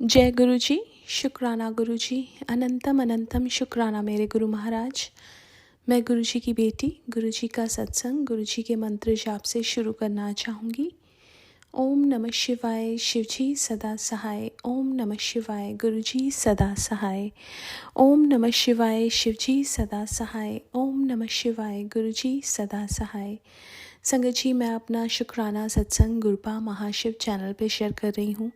जय गुरु जी, शुक्राना गुरु जी, अनंतम अनंतम शुक्राना मेरे गुरु महाराज। मैं गुरु जी की बेटी, गुरु जी का सत्संग, गुरु जी के मंत्र जाप से शुरू करना चाहूँगी। ओम नमः शिवाय, शिव जी सदा सहाय। ओम नमः शिवाय, गुरु जी सदा सहाय। ओम नमः शिवाय, शिव जी सदा सहाय। ओम नमः शिवाय, गुरु जी सदा सहाय। संगत जी, मैं अपना शुक्राना सत्संग गुरपा महाशिव चैनल पे शेयर कर रही हूँ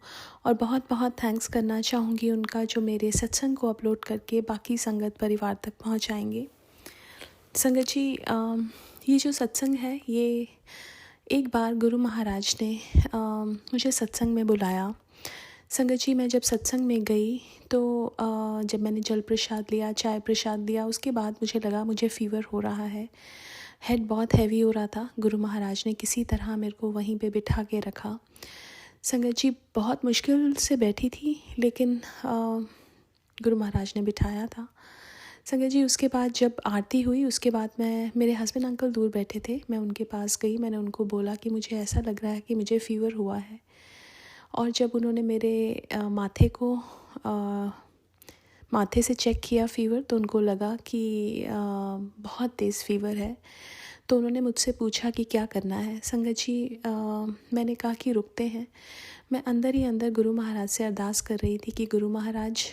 और बहुत बहुत थैंक्स करना चाहूँगी उनका, जो मेरे सत्संग को अपलोड करके बाकी संगत परिवार तक पहुँचाएंगे। संगत जी, ये जो सत्संग है, ये एक बार गुरु महाराज ने मुझे सत्संग में बुलाया। संगत जी, मैं जब सत्संग में गई तो जब मैंने जल प्रसाद लिया, चाय प्रसाद लिया, उसके बाद मुझे लगा मुझे फ़ीवर हो रहा है, हेड बहुत हैवी हो रहा था। गुरु महाराज ने किसी तरह मेरे को वहीं पे बिठा के रखा। संगत जी, बहुत मुश्किल से बैठी थी, लेकिन गुरु महाराज ने बिठाया था। संगत जी, उसके बाद जब आरती हुई, उसके बाद मेरे हस्बैंड अंकल दूर बैठे थे, मैं उनके पास गई। मैंने उनको बोला कि मुझे ऐसा लग रहा है कि मुझे फ़ीवर हुआ है। और जब उन्होंने मेरे माथे से चेक किया फ़ीवर, तो उनको लगा कि बहुत तेज़ फ़ीवर है। तो उन्होंने मुझसे पूछा कि क्या करना है। संगत जी, मैंने कहा कि रुकते हैं। मैं अंदर ही अंदर गुरु महाराज से अरदास कर रही थी कि गुरु महाराज,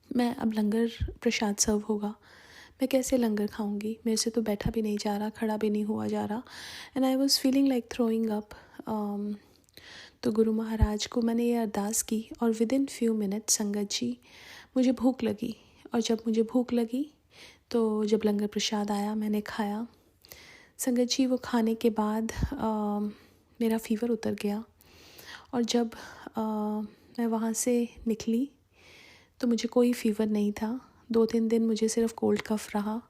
मैं अब लंगर प्रसाद सर्व होगा, मैं कैसे लंगर खाऊंगी? मेरे से तो बैठा भी नहीं जा रहा, खड़ा भी नहीं हुआ जा रहा। And I was feeling like throwing up. तो गुरु महाराज को मैंने ये अरदास की और विद इन फ्यू मिनट संगत जी, मुझे भूख लगी। और जब मुझे भूख लगी तो जब लंगर प्रसाद आया, मैंने खाया। संगत जी, वो खाने के बाद मेरा फ़ीवर उतर गया। और जब मैं वहाँ से निकली तो मुझे कोई फ़ीवर नहीं था। 2-3 दिन मुझे सिर्फ कोल्ड कफ़ रहा,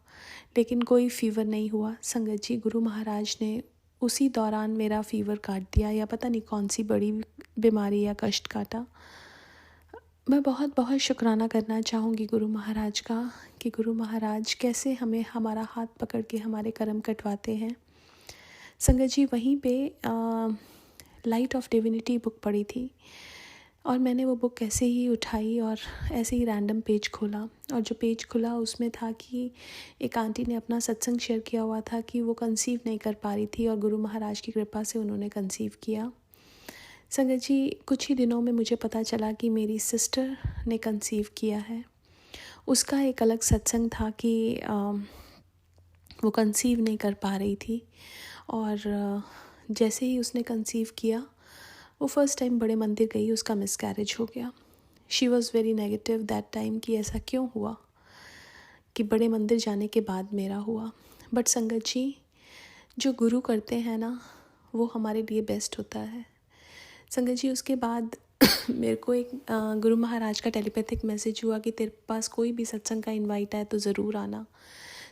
लेकिन कोई फ़ीवर नहीं हुआ। संगत जी, गुरु महाराज ने उसी दौरान मेरा फ़ीवर काट दिया, या पता नहीं कौन सी बड़ी बीमारी या कष्ट काटा। मैं बहुत बहुत शुक्राना करना चाहूँगी गुरु महाराज का, कि गुरु महाराज कैसे हमें हमारा हाथ पकड़ के हमारे कर्म कटवाते हैं। संगत जी, वहीं पे लाइट ऑफ डिविनिटी बुक पढ़ी थी, और मैंने वो बुक ऐसे ही उठाई और ऐसे ही रैंडम पेज खोला। और जो पेज खुला, उसमें था कि एक आंटी ने अपना सत्संग शेयर किया हुआ था कि वो कंसीव नहीं कर पा रही थी और गुरु महाराज की कृपा से उन्होंने कंसीव किया। संगत जी, कुछ ही दिनों में मुझे पता चला कि मेरी सिस्टर ने कंसीव किया है। उसका एक अलग सत्संग था कि वो कंसीव नहीं कर पा रही थी, और जैसे ही उसने कंसीव किया, वो फर्स्ट टाइम बड़े मंदिर गई, उसका मिसकैरेज हो गया। She was very negative that time कि ऐसा क्यों हुआ, कि बड़े मंदिर जाने के बाद मेरा हुआ। बट संगत जी, जो गुरु करते हैं ना, वो हमारे लिए बेस्ट होता है। संगत जी, उसके बाद मेरे को एक गुरु महाराज का टेलीपैथिक मैसेज हुआ कि तेरे पास कोई भी सत्संग का इनवाइट है तो ज़रूर आना।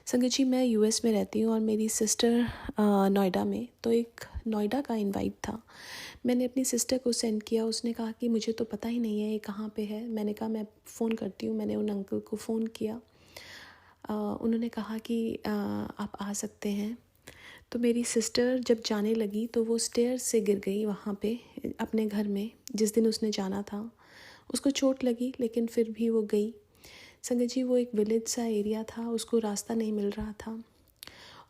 संगत जी, मैं यूएस में रहती हूँ और मेरी सिस्टर नोएडा में, तो एक नोएडा का इनवाइट था। मैंने अपनी सिस्टर को सेंड किया। उसने कहा कि मुझे तो पता ही नहीं है ये कहाँ पे है। मैंने कहा मैं फ़ोन करती हूँ। मैंने उन अंकल को फ़ोन किया। उन्होंने कहा कि आप आ सकते हैं। तो मेरी सिस्टर जब जाने लगी तो वो स्टेयर्स से गिर गई वहाँ पे अपने घर में, जिस दिन उसने जाना था। उसको चोट लगी, लेकिन फिर भी वो गई। संगत जी, वो एक विलेज सा एरिया था, उसको रास्ता नहीं मिल रहा था।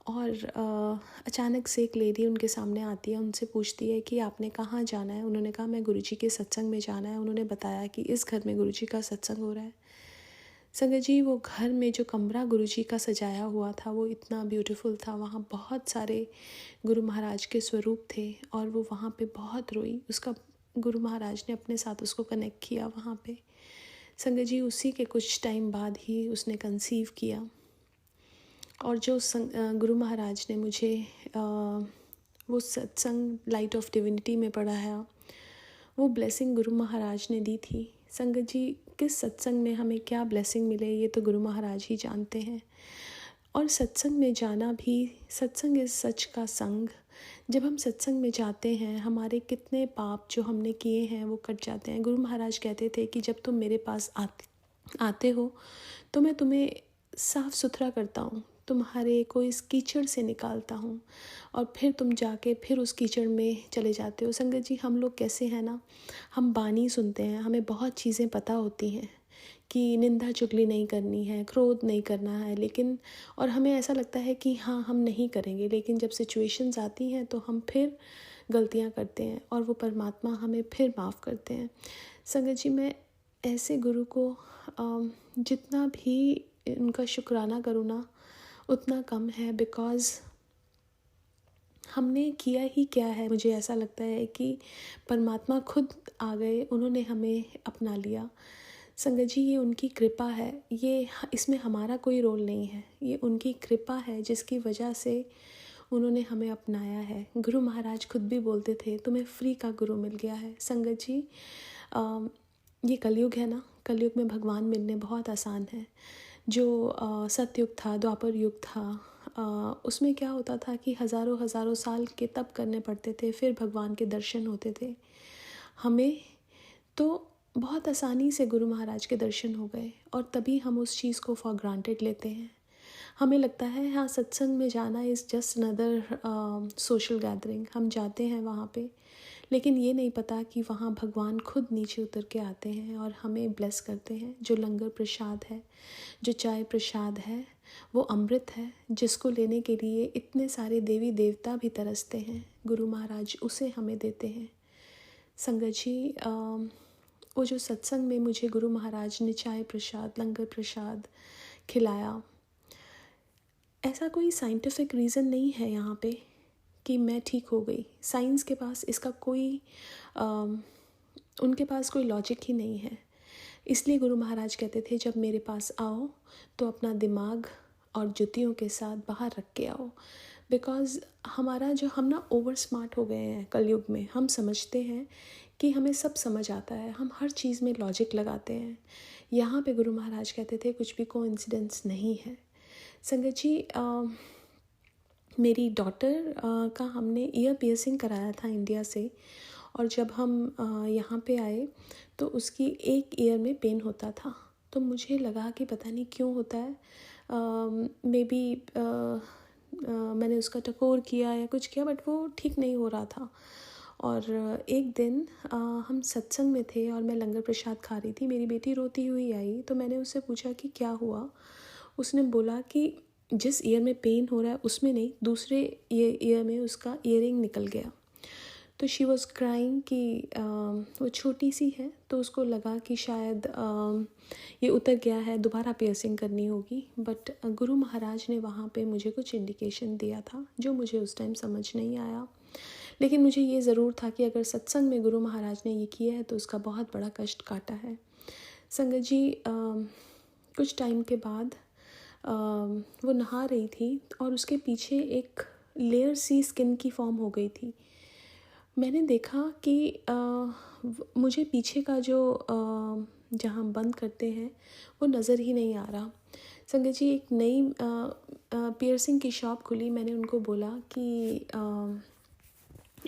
और अचानक से एक लेडी उनके सामने आती है, उनसे पूछती है कि आपने कहाँ जाना है। उन्होंने कहा मैं गुरुजी के सत्संग में जाना है। उन्होंने बताया कि इस घर में गुरुजी का सत्संग हो रहा है। संगत जी, वो घर में जो कमरा गुरुजी का सजाया हुआ था, वो इतना ब्यूटीफुल था। वहाँ बहुत सारे गुरु महाराज के स्वरूप थे और वो वहाँ पे बहुत रोई। उसका गुरु महाराज ने अपने साथ उसको कनेक्ट किया वहाँ पे। संगत जी, उसी के कुछ टाइम बाद ही उसने कंसीव किया। और जो गुरु महाराज ने मुझे वो सत्संग लाइट ऑफ डिविनिटी में पढ़ाया, वो ब्लेसिंग गुरु महाराज ने दी थी। संगत जी, किस सत्संग में हमें क्या ब्लेसिंग मिले, ये तो गुरु महाराज ही जानते हैं। और सत्संग में जाना भी, सत्संग इस सच का संग। जब हम सत्संग में जाते हैं, हमारे कितने पाप जो हमने किए हैं वो कट जाते हैं। गुरु महाराज कहते थे कि जब तुम मेरे पास आते हो तो मैं तुम्हें साफ़ सुथरा करता हूँ, तुम्हारे को इस कीचड़ से निकालता हूँ, और फिर तुम जाके फिर उस कीचड़ में चले जाते हो। संगत जी, हम लोग कैसे हैं ना, हम बानी सुनते हैं, हमें बहुत चीज़ें पता होती हैं कि निंदा चुगली नहीं करनी है, क्रोध नहीं करना है, लेकिन और हमें ऐसा लगता है कि हाँ हम नहीं करेंगे, लेकिन जब सिचुएशंस आती हैं तो हम फिर गलतियाँ करते हैं और वो परमात्मा हमें फिर माफ़ करते हैं। संगत जी, मैं ऐसे गुरु को जितना भी उनका शुक्राना करूँ ना उतना कम है, बिकॉज़ हमने किया ही क्या है। मुझे ऐसा लगता है कि परमात्मा खुद आ गए, उन्होंने हमें अपना लिया। संगत जी, ये उनकी कृपा है, ये इसमें हमारा कोई रोल नहीं है, ये उनकी कृपा है जिसकी वजह से उन्होंने हमें अपनाया है। गुरु महाराज खुद भी बोलते थे, तुम्हें फ्री का गुरु मिल गया है। संगत जी, ये कलयुग है ना, कलयुग में भगवान मिलने बहुत आसान है। जो सतयुग था, द्वापर युग था, उसमें क्या होता था कि हज़ारों हज़ारों साल के तप करने पड़ते थे, फिर भगवान के दर्शन होते थे। हमें तो बहुत आसानी से गुरु महाराज के दर्शन हो गए, और तभी हम उस चीज़ को फॉर ग्रांटेड लेते हैं। हमें लगता है हाँ, सत्संग में जाना is just another social gathering, हम जाते हैं वहाँ पे, लेकिन ये नहीं पता कि वहाँ भगवान खुद नीचे उतर के आते हैं और हमें ब्लेस करते हैं। जो लंगर प्रसाद है, जो चाय प्रसाद है, वो अमृत है, जिसको लेने के लिए इतने सारे देवी देवता भी तरसते हैं, गुरु महाराज उसे हमें देते हैं। संगत जी, वो जो सत्संग में मुझे गुरु महाराज ने चाय प्रसाद, लंगर प्रसाद खिलाया, ऐसा कोई साइंटिफिक रीज़न नहीं है यहाँ पे कि मैं ठीक हो गई। साइंस के पास इसका कोई उनके पास कोई लॉजिक ही नहीं है। इसलिए गुरु महाराज कहते थे, जब मेरे पास आओ तो अपना दिमाग और जुतियों के साथ बाहर रख के आओ। बिकॉज़ हमारा जो हम ना ओवर स्मार्ट हो गए हैं कलयुग में, हम समझते हैं कि हमें सब समझ आता है, हम हर चीज़ में लॉजिक लगाते हैं। यहाँ पे गुरु महाराज कहते थे कुछ भी कोइंसिडेंस नहीं है। संगत जी, मेरी डॉटर का हमने ईयर पियर्सिंग कराया था इंडिया से, और जब हम यहाँ पे आए तो उसकी एक ईयर में पेन होता था। तो मुझे लगा कि पता नहीं क्यों होता है, मे बी मैंने उसका टकोर किया या कुछ किया, बट वो ठीक नहीं हो रहा था। और एक दिन हम सत्संग में थे और मैं लंगर प्रसाद खा रही थी, मेरी बेटी रोती हुई आई, तो मैंने उससे पूछा कि क्या हुआ। उसने बोला कि जिस ईयर में पेन हो रहा है उसमें नहीं, दूसरे ईयर में उसका ईयरिंग निकल गया। तो शी वॉज़ क्राइंग कि वो छोटी सी है, तो उसको लगा कि शायद ये उतर गया है, दोबारा पियर्सिंग करनी होगी। बट गुरु महाराज ने वहाँ पे मुझे कुछ इंडिकेशन दिया था जो मुझे उस टाइम समझ नहीं आया, लेकिन मुझे ये ज़रूर था कि अगर सत्संग में गुरु महाराज ने ये किया है तो उसका बहुत बड़ा कष्ट काटा है। संगत जी, कुछ टाइम के बाद वो नहा रही थी और उसके पीछे एक लेयर सी स्किन की फॉर्म हो गई थी। मैंने देखा कि मुझे पीछे का जो जहाँ बंद करते हैं वो नज़र ही नहीं आ रहा। संगत जी, एक नई पियर्सिंग की शॉप खुली, मैंने उनको बोला कि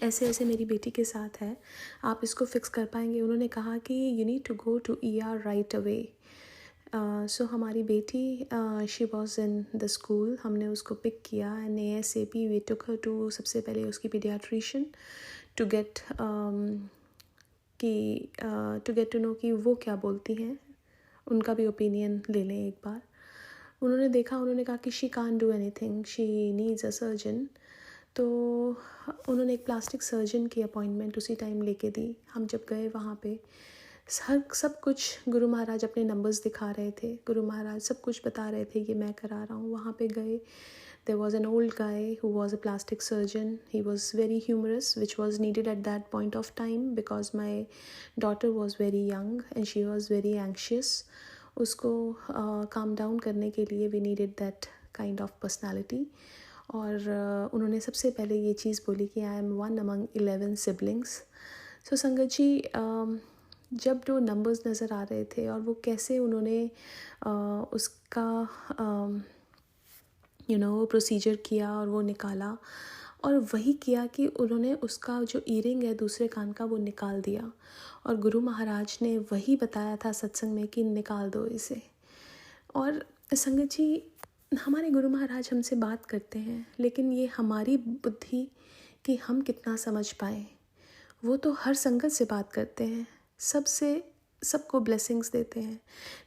ऐसे ऐसे मेरी बेटी के साथ है, आप इसको फिक्स कर पाएंगे। उन्होंने कहा कि you need to go to ER right away. So हमारी बेटी, she was in the school, हमने उसको पिक किया and ASAP we took her to, सबसे पहले उसकी paediatrician to get to know कि वो क्या बोलती हैं, उनका भी ओपिनियन ले लें एक बार। उन्होंने देखा, उन्होंने कहा कि she can't do anything, she needs a surgeon. तो उन्होंने एक प्लास्टिक सर्जन की अपॉइंटमेंट उसी टाइम लेके दी। हम जब गए वहाँ पे, सब कुछ गुरु महाराज अपने नंबर्स दिखा रहे थे, गुरु महाराज सब कुछ बता रहे थे, ये मैं करा रहा हूँ। वहाँ पे गए, there was an old guy who was a plastic surgeon. He was very humorous, which was needed at that point of time because my daughter was very young and she was very anxious. उसको calm down करने के लिए we needed that kind of personality. और उन्होंने सबसे पहले ये चीज़ बोली कि I am one among 11 siblings. So संगत जी, जब जो नंबर्स नज़र आ रहे थे और वो कैसे उन्होंने उसका प्रोसीजर किया और वो निकाला, और वही किया कि उन्होंने उसका जो ईयरिंग है दूसरे कान का वो निकाल दिया, और गुरु महाराज ने वही बताया था सत्संग में कि निकाल दो इसे। और संगत जी, हमारे गुरु महाराज हमसे बात करते हैं, लेकिन ये हमारी बुद्धि कि हम कितना समझ पाएँ। वो तो हर संगत से बात करते हैं, सबसे सबको ब्लेसिंग्स देते हैं,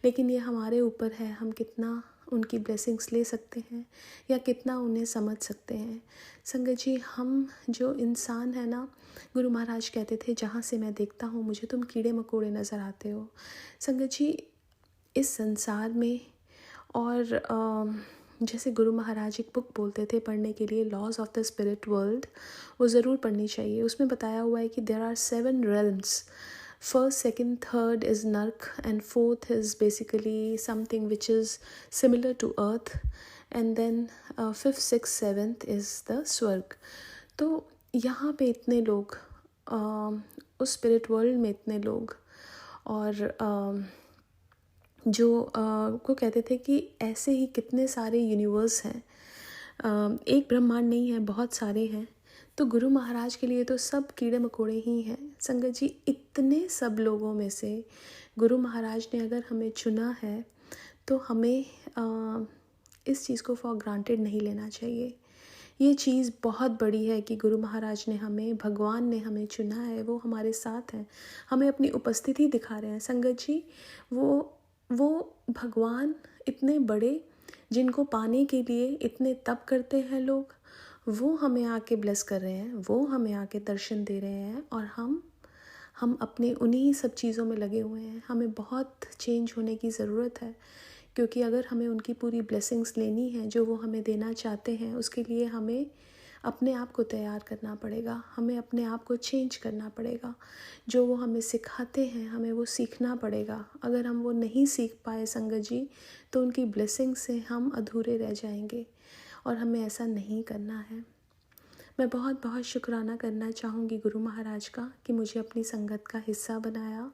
लेकिन ये हमारे ऊपर है हम कितना उनकी ब्लेसिंग्स ले सकते हैं या कितना उन्हें समझ सकते हैं। संगत जी, हम जो इंसान है ना, गुरु महाराज कहते थे, जहाँ से मैं देखता हूँ मुझे तुम कीड़े मकोड़े नज़र आते हो। संगत जी, इस संसार में और जैसे गुरु महाराज एक बुक बोलते थे पढ़ने के लिए, laws of the spirit world, वो ज़रूर पढ़नी चाहिए। उसमें बताया हुआ है कि there are 7 realms. First, second, third is Nark, and fourth is basically something which is similar to earth, and then fifth, sixth, seventh is the स्वर्ग। तो यहाँ पे इतने लोग, उस स्पिरिट वर्ल्ड में इतने लोग, और जो को कहते थे कि ऐसे ही कितने सारे यूनिवर्स हैं, एक ब्रह्मांड नहीं है, बहुत सारे हैं। तो गुरु महाराज के लिए तो सब कीड़े मकोड़े ही हैं। संगत जी, इतने सब लोगों में से गुरु महाराज ने अगर हमें चुना है तो हमें इस चीज़ को फॉर ग्रांटेड नहीं लेना चाहिए। ये चीज़ बहुत बड़ी है कि गुरु महाराज ने हमें, भगवान ने हमें चुना है, वो हमारे साथ हैं, हमें अपनी उपस्थिति दिखा रहे हैं। संगत जी, वो भगवान इतने बड़े, जिनको पाने के लिए इतने तप करते हैं लोग, वो हमें आके ब्लेस कर रहे हैं, वो हमें आके दर्शन दे रहे हैं, और हम अपने उन्हीं सब चीज़ों में लगे हुए हैं। हमें बहुत चेंज होने की ज़रूरत है, क्योंकि अगर हमें उनकी पूरी ब्लेसिंग्स लेनी है जो वो हमें देना चाहते हैं, उसके लिए हमें अपने आप को तैयार करना पड़ेगा, हमें अपने आप को चेंज करना पड़ेगा। जो वो हमें सिखाते हैं हमें वो सीखना पड़ेगा। अगर हम वो नहीं सीख पाए संगत जी, तो उनकी ब्लेसिंग से हम अधूरे रह जाएंगे, और हमें ऐसा नहीं करना है। मैं बहुत बहुत शुक्राना करना चाहूँगी गुरु महाराज का कि मुझे अपनी संगत का हिस्सा बनाया,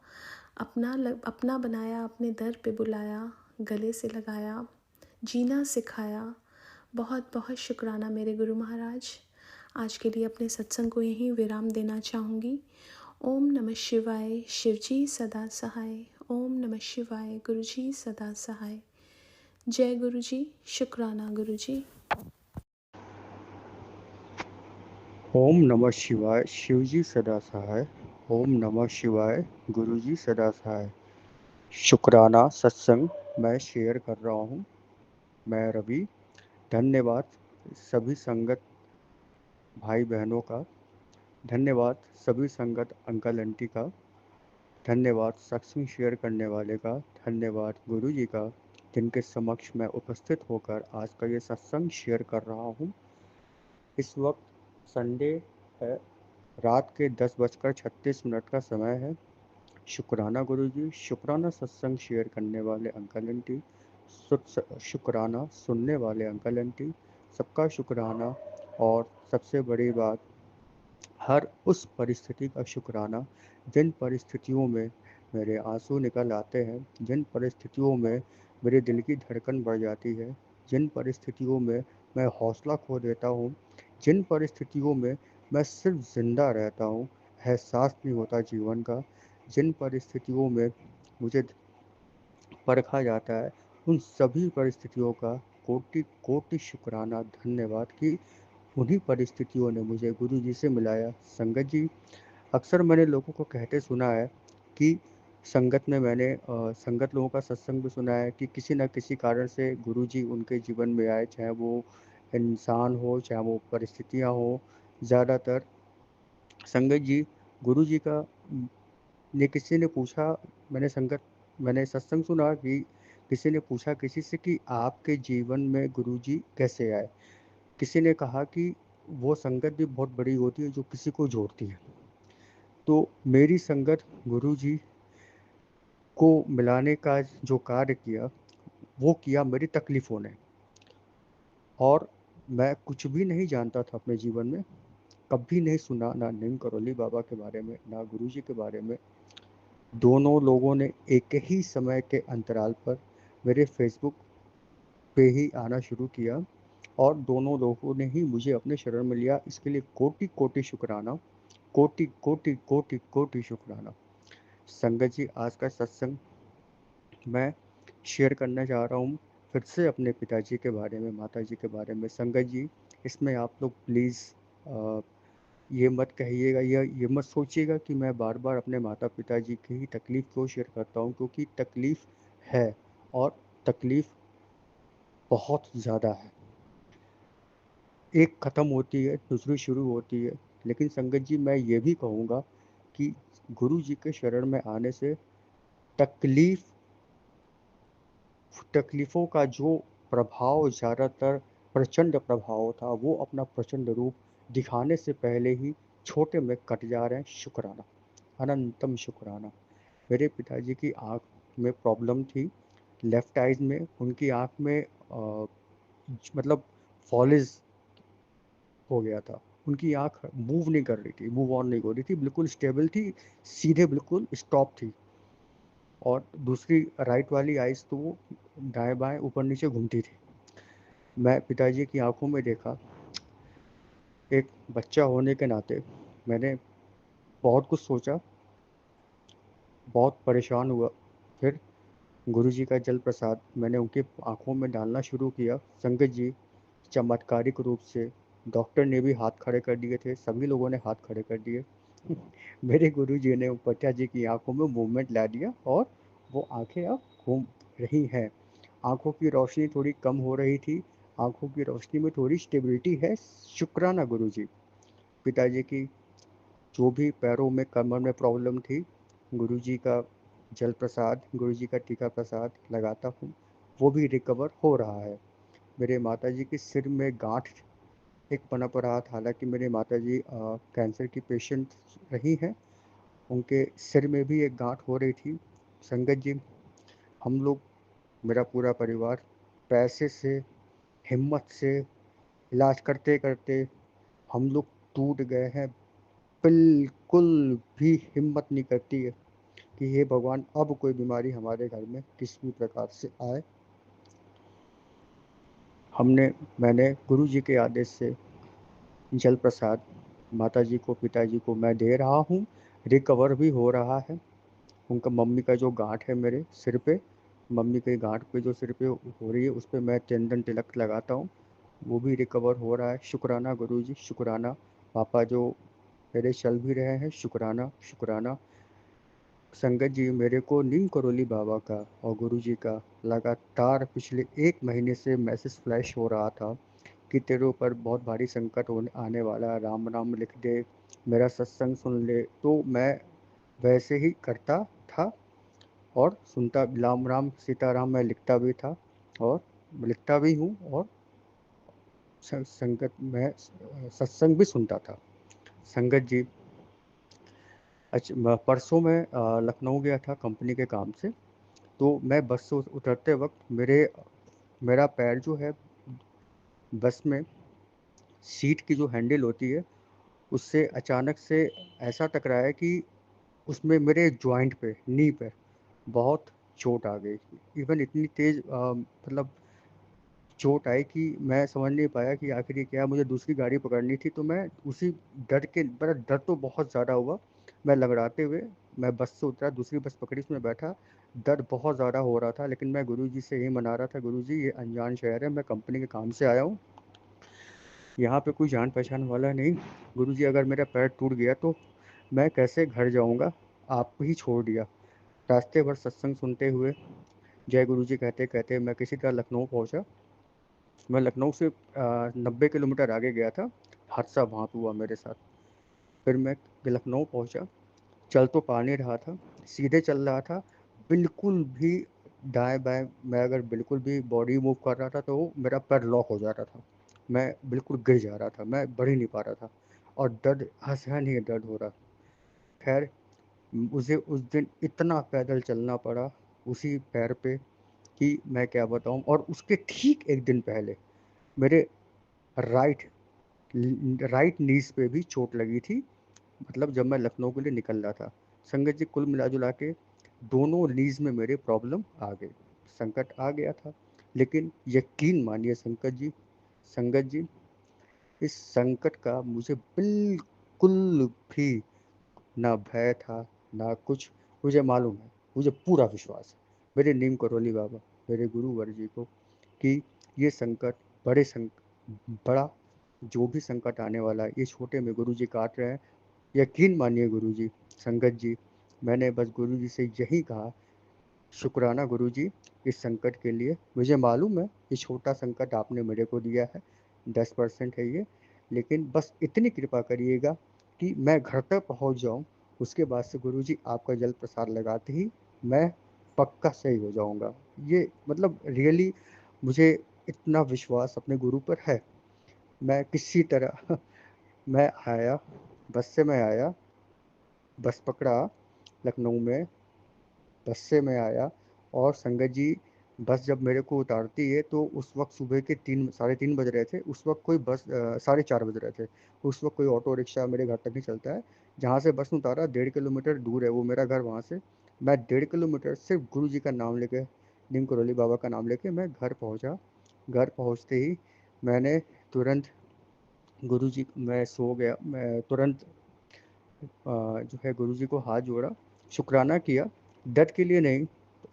अपना बनाया, अपने दर पे बुलाया, गले से लगाया, जीना सिखाया। बहुत बहुत शुक्राना मेरे गुरु महाराज। आज के लिए अपने सत्संग को यहीं विराम देना चाहूँगी। ओम नमः शिवाय। शिवजी सदा सहाय। ओम नमः शिवाय। गुरुजी सदा सहाय। जय गुरुजी। शुक्राना गुरुजी। ओम नमः शिवाय। शिवजी सदा सहाय। ओम नमः शिवाय। गुरुजी सदा सहाय। शुक्राना सत्संग मैं शेयर कर रहा हूँ। मैं रवि। धन्यवाद सभी संगत भाई बहनों का, धन्यवाद सभी संगत अंकल आंटी का, धन्यवाद सत्संग शेयर करने वाले का, धन्यवाद गुरु जी का, जिनके समक्ष मैं उपस्थित होकर आज का ये सत्संग शेयर कर रहा हूँ। इस वक्त संडे है, रात के 10:36 का समय है। शुक्राना गुरुजी, शुक्राना सत्संग शेयर करने वाले अंकल आंटी, शुक्राना सुनने वाले अंकल आंटी, सबका शुक्राना। और सबसे बड़ी बात, हर उस परिस्थिति का शुक्राना जिन परिस्थितियों में मेरे आंसू निकल आते हैं, जिन परिस्थितियों में मेरे दिल की धड़कन बढ़ जाती है, जिन परिस्थितियों में मैं हौसला खो देता हूँ, जिन परिस्थितियों में मैं सिर्फ ज़िंदा रहता हूँ, एहसास नहीं होता जीवन का, जिन परिस्थितियों में मुझे परखा जाता है, उन सभी परिस्थितियों का कोटि कोटि शुक्राना, धन्यवाद कि उन्हीं परिस्थितियों ने मुझे गुरु जी से मिलाया। संगत जी, अक्सर मैंने लोगों को कहते सुना है कि संगत में मैंने संगत लोगों का सत्संग भी सुना है कि किसी न किसी कारण से गुरु जी उनके जीवन में आए, चाहे वो इंसान हो, चाहे वो परिस्थितियाँ हो। ज़्यादातर संगत जी, गुरु जी का ने किसी ने पूछा, मैंने सत्संग सुना कि किसी ने पूछा किसी से कि आपके जीवन में गुरुजी कैसे आए। किसी ने कहा कि वो संगत भी बहुत बड़ी होती है जो किसी को जोड़ती है। तो मेरी संगत गुरुजी को मिलाने का जो कार्य किया, वो किया मेरी तकलीफ़ों ने। और मैं कुछ भी नहीं जानता था अपने जीवन में, कभी नहीं सुना ना नीम करौली बाबा के बारे में, ना गुरुजी के बारे में। दोनों लोगों ने एक ही समय के अंतराल पर मेरे फेसबुक पे ही आना शुरू किया, और दोनों लोगों ने ही मुझे अपने शरण में लिया। इसके लिए कोटि कोटि शुक्राना, कोटि कोटि कोटि कोटि शुक्राना। संगत जी, आज का सत्संग मैं शेयर करना चाह रहा हूँ। फिर से अपने पिताजी के बारे में, माताजी के बारे में। संगत जी, इसमें आप लोग प्लीज़ ये मत कहिएगा या ये मत सोचिएगा कि मैं बार बार अपने माता पिताजी की ही तकलीफ़ क्यों शेयर करता हूँ, क्योंकि तकलीफ़ है और तकलीफ़ बहुत ज़्यादा है। एक ख़त्म होती है, दूसरी शुरू होती है। लेकिन संगत जी, मैं ये भी कहूँगा कि गुरु जी के शरण में आने से तकलीफ़ तकलीफ़ों का जो प्रभाव ज़्यादातर प्रचंड प्रभाव था, वो अपना प्रचंड रूप दिखाने से पहले ही छोटे में कट जा रहे हैं। शुक्राना, अनंतम शुक्राना। मेरे पिताजी की आँख में प्रॉब्लम थी, लेफ़्ट आइज़ में। उनकी आँख में मतलब फॉलिज़ हो गया था। उनकी आँख मूव नहीं कर रही थी, मूव ऑन नहीं हो रही थी, बिल्कुल स्टेबल थी, सीधे बिल्कुल स्टॉप थी। और दूसरी राइट वाली आइज़ तो वो दाएँ-बाएँ, ऊपर-नीचे घूमती थी। मैं पिताजी की आँखों में देखा, एक बच्चा होने के नाते मैंने बहुत कुछ सोचा, बहुत परेशान हुआ। फिर गुरुजी का जल प्रसाद मैंने उनकी आँखों में डालना शुरू किया। संगत जी, चमत्कारिक रूप से डॉक्टर ने भी हाथ खड़े कर दिए थे, सभी लोगों ने हाथ खड़े कर दिए। मेरे गुरुजी ने पिताजी की आँखों में मूवमेंट ला दिया और वो आँखें अब घूम रही हैं। आँखों की रोशनी थोड़ी कम हो रही थी, आँखों की रोशनी में थोड़ी स्टेबिलिटी है। शुक्राना गुरुजी। पिताजी की जो भी पैरों में, कमर में प्रॉब्लम थी, गुरुजी का जल प्रसाद, गुरुजी का टीका प्रसाद लगाता हूँ, वो भी रिकवर हो रहा है। मेरे माताजी के सिर में गाँठ एक पनप रहा था, हालाँकि मेरी माताजी कैंसर की पेशेंट रही हैं, उनके सिर में भी एक गाँठ हो रही थी। संगत जी, हम लोग, मेरा पूरा परिवार, पैसे से, हिम्मत से इलाज करते-करते हम लोग टूट गए हैं। बिल्कुल भी हिम्मत नहीं करती है कि हे भगवान, अब कोई बीमारी हमारे घर में किसी भी प्रकार से आए। मैंने गुरुजी के आदेश से जल प्रसाद माताजी को, पिताजी को मैं दे रहा हूँ, रिकवर भी हो रहा है। उनका मम्मी का जो गाँठ है मेरे सिर पे, मम्मी के गाँठ पे जो सिर पे हो रही है, उस पे मैं चंदन तिलक लगाता हूँ, वो भी रिकवर हो रहा है। शुक्राना गुरुजी, शुक्राना। पापा जो मेरे चल भी रहे हैं, शुक्राना, शुक्राना। संगत जी, मेरे को नीम करोली बाबा का और गुरुजी का लगातार पिछले 1 महीने से मैसेज फ्लैश हो रहा था कि तेरे ऊपर बहुत भारी संकट होने आने वाला है, राम राम लिख दे, मेरा सत्संग सुन ले। तो मैं वैसे ही करता था और सुनता, राम राम सीताराम मैं लिखता भी था और लिखता भी हूँ, और संगत में सत्संग भी सुनता था। संगत जी, परसों मैं लखनऊ गया था कंपनी के काम से। तो मैं बस से उतरते वक्त मेरा पैर जो है, बस में सीट की जो हैंडल होती है, उससे अचानक से ऐसा टकराया कि उसमें मेरे जॉइंट पे, नी पे बहुत चोट आ गई। इवन इतनी तेज़ मतलब चोट आई कि मैं समझ नहीं पाया कि आखिर ये क्या है। मुझे दूसरी गाड़ी पकड़नी थी, तो मैं उसी डर के, बड़ा डर तो बहुत ज़्यादा हुआ। मैं लंगड़ाते हुए मैं बस से उतरा, दूसरी बस पकड़ी, उसमें बैठा। डर बहुत ज़्यादा हो रहा था, लेकिन मैं गुरुजी से यही मना रहा था, गुरुजी ये अनजान शहर है, मैं कंपनी के काम से आया हूँ, यहाँ पे कोई जान पहचान वाला नहीं। गुरुजी, अगर मेरा पैर टूट गया तो मैं कैसे घर जाऊँगा, आप ही छोड़ दिया। रास्ते भर सत्संग सुनते हुए, जय गुरुजी कहते कहते मैं किसी तरह लखनऊ पहुँचा। मैं लखनऊ से 90 किलोमीटर आगे गया था, हादसा वहाँ पे हुआ मेरे साथ। फिर मैं लखनऊ पहुँचा, चल तो पा नहीं रहा था, सीधे चल रहा था, बिल्कुल भी दाएं बाएं, मैं अगर बिल्कुल भी बॉडी मूव कर रहा था तो मेरा पैर लॉक हो जा रहा था, मैं बिल्कुल गिर जा रहा था, मैं बढ़ ही नहीं पा रहा था, और दर्द असहनीय नहीं दर्द हो रहा। खैर, मुझे उस दिन इतना पैदल चलना पड़ा उसी पैर पे कि मैं क्या बताऊं। और उसके ठीक एक दिन पहले मेरे राइट राइट नीज पे भी चोट लगी थी, मतलब जब मैं लखनऊ के लिए निकल रहा था। संगत जी, कुल मिला जुला के दोनों नीज में मेरे प्रॉब्लम आ गई, संकट आ गया था। लेकिन यकीन मानिए संगत जी, इस संकट का मुझे बिल्कुल भी ना भय था, ना कुछ। मुझे मालूम है, मुझे पूरा विश्वास है मेरे नीम करोली बाबा, मेरे गुरुवर जी को, कि ये संकट बड़ा जो भी संकट आने वाला है, ये छोटे में गुरुजी काट रहे हैं। यकीन मानिए गुरुजी, संगत जी, मैंने बस गुरुजी से यही कहा, शुक्राना गुरुजी इस संकट के लिए। मुझे मालूम है ये छोटा संकट आपने मेरे को दिया है, 10% है ये, लेकिन बस इतनी कृपा करिएगा कि मैं घर तक पहुंच जाऊं। उसके बाद से गुरुजी आपका जल प्रसाद लगाते ही मैं पक्का सही हो जाऊंगा। ये मतलब रियली मुझे इतना विश्वास अपने गुरु पर है। मैं किसी तरह मैं आया, बस से मैं आया, बस पकड़ा लखनऊ में, बस से मैं आया। और संगत जी, बस जब मेरे को उतारती है तो उस वक्त सुबह के 3 साढ़े 3 बज रहे थे। उस वक्त कोई बस 4:30 बज रहे थे। उस वक्त कोई ऑटो रिक्शा मेरे घर तक नहीं चलता है। जहाँ से बस उतारा 1.5 किलोमीटर दूर है वो मेरा घर। वहाँ से मैं 1.5 किलोमीटर सिर्फ गुरु जी का नाम लेके, नीम करोली बाबा का नाम लेके मैं घर पहुँचा। घर पहुँचते ही मैंने तुरंत गुरु जी, मैं सो गया, मैं तुरंत जो है गुरु जी को हाथ जोड़ा, शुक्राना किया। डर के लिए नहीं,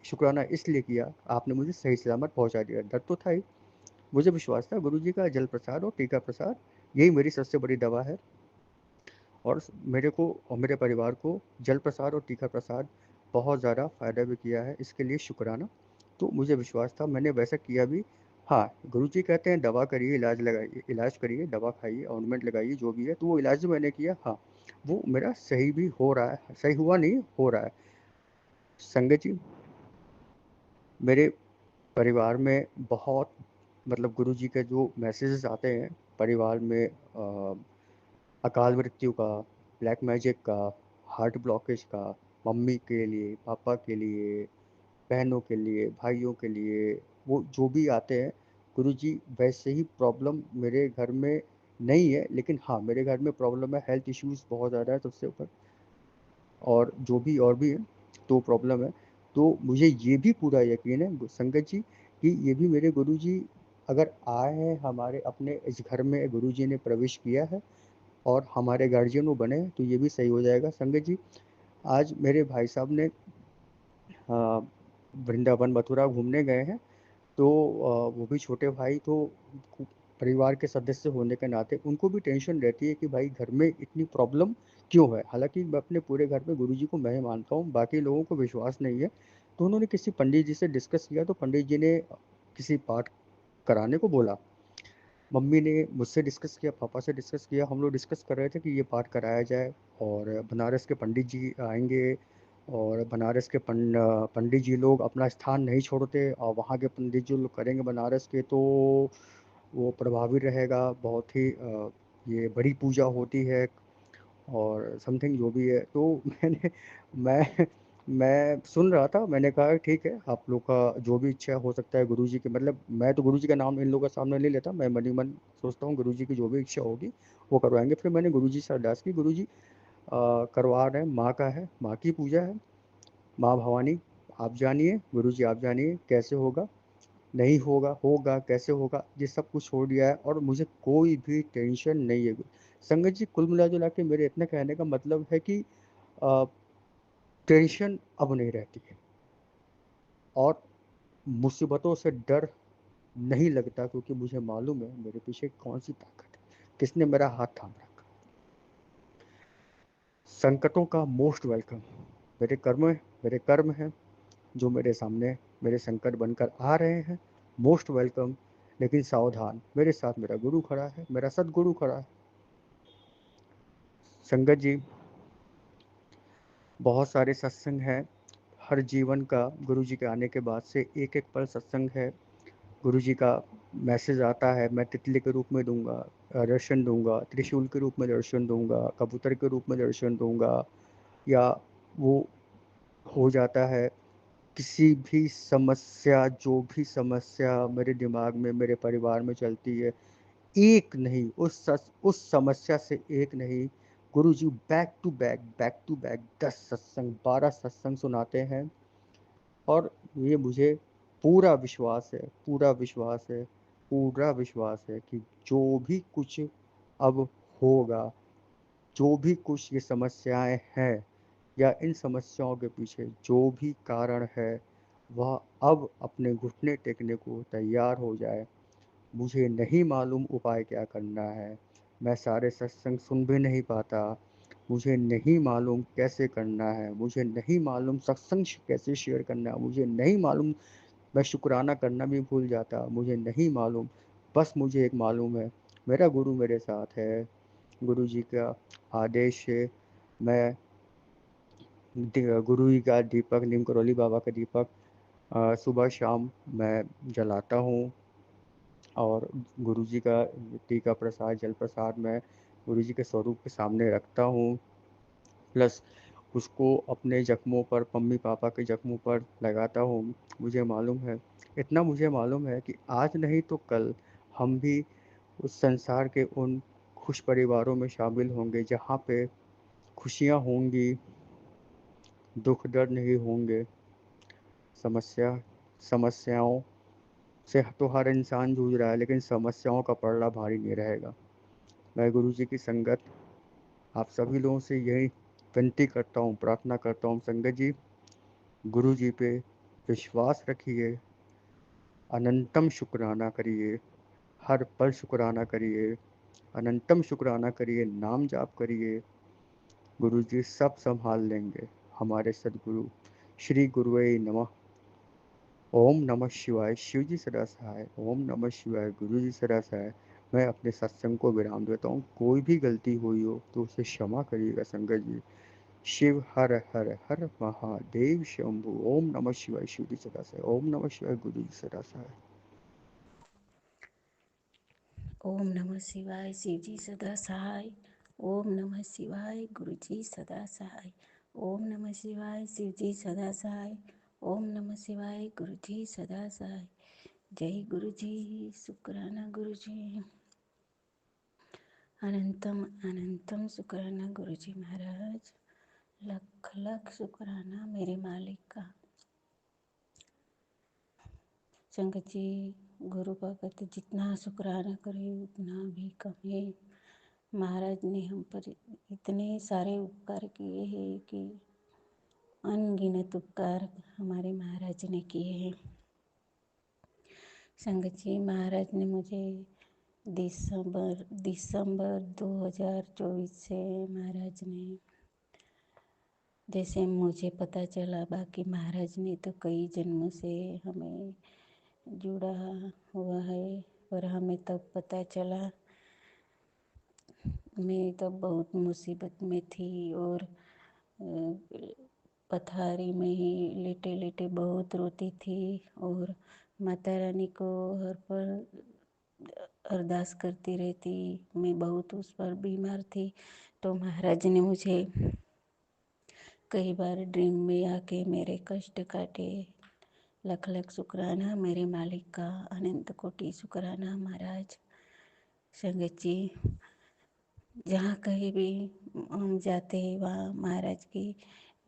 शुक्राना इसलिए किया आपने मुझे सही सलामत पहुंचा दिया। डर तो था ही, मुझे विश्वास था गुरु जी का जल प्रसाद और टीका प्रसाद यही मेरी सबसे बड़ी दवा है। और मेरे को और मेरे परिवार को जल प्रसाद और टीका प्रसाद बहुत ज़्यादा फ़ायदा भी किया है, इसके लिए शुक्राना। तो मुझे विश्वास था, मैंने वैसा किया भी। हाँ, गुरुजी कहते हैं दवा करिए, इलाज लगाइए, इलाज करिए, दवा खाइए, ऑइंटमेंट लगाइए, जो भी है, तो वो इलाज जो मैंने किया, हाँ, वो मेरा सही भी हो रहा है। सही हुआ नहीं, हो रहा है। संगत जी, मेरे परिवार में बहुत मतलब गुरुजी के जो मैसेजेस आते हैं परिवार में, अकाल मृत्यु का, ब्लैक मैजिक का, हार्ट ब्लॉकेज का, मम्मी के लिए, पापा के लिए, बहनों के लिए, भाइयों के लिए, वो जो भी आते हैं गुरुजी, वैसे ही प्रॉब्लम मेरे घर में नहीं है, लेकिन हाँ मेरे घर में प्रॉब्लम है, हेल्थ इश्यूज बहुत ज़्यादा है सबसे ऊपर, और जो भी और भी है तो प्रॉब्लम है। तो मुझे ये भी पूरा यकीन है संगत जी कि ये भी मेरे गुरुजी अगर आए हैं हमारे अपने इस घर में, गुरुजी ने प्रवेश किया है और हमारे गार्जियन वो बने हैं, तो ये भी सही हो जाएगा। संगत जी, आज मेरे भाई साहब ने वृंदावन मथुरा घूमने गए हैं। तो वो भी छोटे भाई, तो परिवार के सदस्य होने के नाते उनको भी टेंशन रहती है कि भाई घर में इतनी प्रॉब्लम क्यों है। हालांकि मैं अपने पूरे घर में गुरुजी को मैं ही मानता हूँ, बाकी लोगों को विश्वास नहीं है। तो उन्होंने किसी पंडित जी से डिस्कस किया, तो पंडित जी ने किसी पाठ कराने को बोला। मम्मी ने मुझसे डिस्कस किया, पापा से डिस्कस किया, हम लोग डिस्कस कर रहे थे कि ये पाठ कराया जाए। और बनारस के पंडित जी आएंगे, और बनारस के पंडित जी लोग अपना स्थान नहीं छोड़ते, और वहाँ के पंडित जो लोग करेंगे बनारस के, तो वो प्रभावी रहेगा बहुत ही। ये बड़ी पूजा होती है और समथिंग जो भी है। तो मैं मैं सुन रहा था, मैंने कहा ठीक है, आप लोग का जो भी इच्छा हो सकता है गुरुजी के, मतलब मैं तो गुरुजी का नाम इन लोगों के सामने नहीं लेता, मैं मन ही मन सोचता हूँ गुरुजी की जो भी इच्छा होगी वो करवाएंगे। फिर मैंने गुरुजी से अरदास की, गुरुजी करवा रहे हैं, माँ का है, माँ की पूजा है, माँ भवानी आप जानिए, गुरुजी आप जानिए कैसे होगा, नहीं होगा, होगा कैसे होगा, ये सब कुछ छोड़ दिया है और मुझे कोई भी टेंशन नहीं है। संगत जी, कुल मिला जुला के मेरे इतने कहने का मतलब है कि अ, टेंशन अब नहीं रहती है, और मुसीबतों से डर नहीं लगता, क्योंकि मुझे मालूम है मेरे पीछे कौन सी ताकत है, किसने मेरा हाथ थाम रखा। संकटों का मोस्ट वेलकम। मेरे कर्म हैं जो मेरे सामने मेरे संकट बनकर आ रहे हैं, मोस्ट वेलकम। लेकिन सावधान, मेरे साथ मेरा गुरु खड़ा है, मेरा सदगुरु खड़ा है। संगत जी, बहुत सारे सत्संग हैं, हर जीवन का गुरु जी के आने के बाद से एक एक पल सत्संग है। गुरु जी का मैसेज आता है, मैं तितली के रूप में दूंगा, दर्शन दूंगा, त्रिशूल के रूप में दर्शन दूंगा, कबूतर के रूप में दर्शन दूंगा, या वो हो जाता है किसी भी समस्या, जो भी समस्या मेरे दिमाग में मेरे परिवार में चलती है, एक नहीं, उस समस्या से एक नहीं, गुरुजी बैक टू बैक 10 सत्संग 12 सत्संग सुनाते हैं। और ये मुझे पूरा विश्वास है, पूरा विश्वास है, पूरा विश्वास है कि जो भी कुछ अब होगा, जो भी कुछ ये समस्याएं हैं, या इन समस्याओं के पीछे जो भी कारण है, वह अब अपने घुटने टेकने को तैयार हो जाए। मुझे नहीं मालूम उपाय क्या करना है। मैं सारे सत्संग सुन भी नहीं पाता। मुझे नहीं मालूम कैसे करना है। मुझे नहीं मालूम सत्संग कैसे शेयर करना है। मुझे नहीं मालूम, मैं शुक्राना करना भी भूल जाता। मुझे नहीं मालूम। बस मुझे एक मालूम है, मेरा गुरु मेरे साथ है। गुरु जी का आदेश से मैं गुरु जी का दीपक, नीम करौली बाबा का दीपक सुबह शाम मैं जलाता हूँ। और गुरु जी का टीका प्रसाद, जल प्रसाद मैं गुरु जी के स्वरूप के सामने रखता हूँ। प्लस उसको अपने जख्मों पर, मम्मी पापा के जख्मों पर लगाता हूँ। मुझे मालूम है, इतना मुझे मालूम है कि आज नहीं तो कल हम भी उस संसार के उन खुश परिवारों में शामिल होंगे जहाँ पे खुशियाँ होंगी, दुख दर्द नहीं होंगे। समस्या समस्याओं से तो हर इंसान जूझ रहा है, लेकिन समस्याओं का पलड़ा भारी नहीं रहेगा। मैं गुरु जी की संगत, आप सभी लोगों से यही विनती करता हूँ, प्रार्थना करता हूँ, संगत जी गुरु जी पे विश्वास रखिए, अनंतम शुक्राना करिए, हर पल शुक्राना करिए, अनंतम शुक्राना करिए, नाम जाप करिए। गुरु जी सब संभाल लेंगे। हमारे सदगुरु श्री गुरुवे नमः। ओम नमः शिवाय। शिव जी सदा सहाय। ओम नमः शिवाय। गुरु जी सदा सहाय। मैं अपने सत्संग को विराम देता हूँ। कोई भी गलती हुई हो तो उसे क्षमा करिएगा संगत जी। शिव हर हर हर महादेव शंभु। ओम नमः शिवाय। शिव जी सदा सहाय। ओम नमः शिवाय। गुरु जी सदा सहाय। ओम नमः शिवाय। शिव जी सदा सहाय। ओम नमः शिवाय। गुरु जी सदा सहाय। ओम नमः शिवाय। शिव जी सदा सहाय। ओम नमः शिवाय। गुरु जी सदा सहाय। जय गुरु जी। शुक्राना गुरु जी। अनंतम अनंतम शुक्राना गुरु जी महाराज। लख लख शुक्राना मेरे मालिक का। संगत जी, गुरु भगत जितना शुक्राना करे उतना भी कम है। महाराज ने हम पर इतने सारे उपकार किए हैं कि अनगिनत उपकार हमारे महाराज ने किए हैं। संगत जी, महाराज ने मुझे दिसंबर 2024 से महाराज ने, जैसे मुझे पता चला, बाकी महाराज ने तो कई जन्मों से हमें जुड़ा हुआ है, पर हमें तब पता चला। मैं तब बहुत मुसीबत में थी और पथारी में ही लेटे लेटे बहुत रोती थी और माता रानी को हर पल अरदास करती रहती। मैं बहुत उस पर बीमार थी, तो महाराज ने मुझे कई बार ड्रीम में आके मेरे कष्ट काटे। लख लख शुक्राना मेरे मालिक का। अनंत कोटि शुक्राना महाराज। संगत जी, जहाँ कहीं भी हम जाते हैं वहाँ महाराज की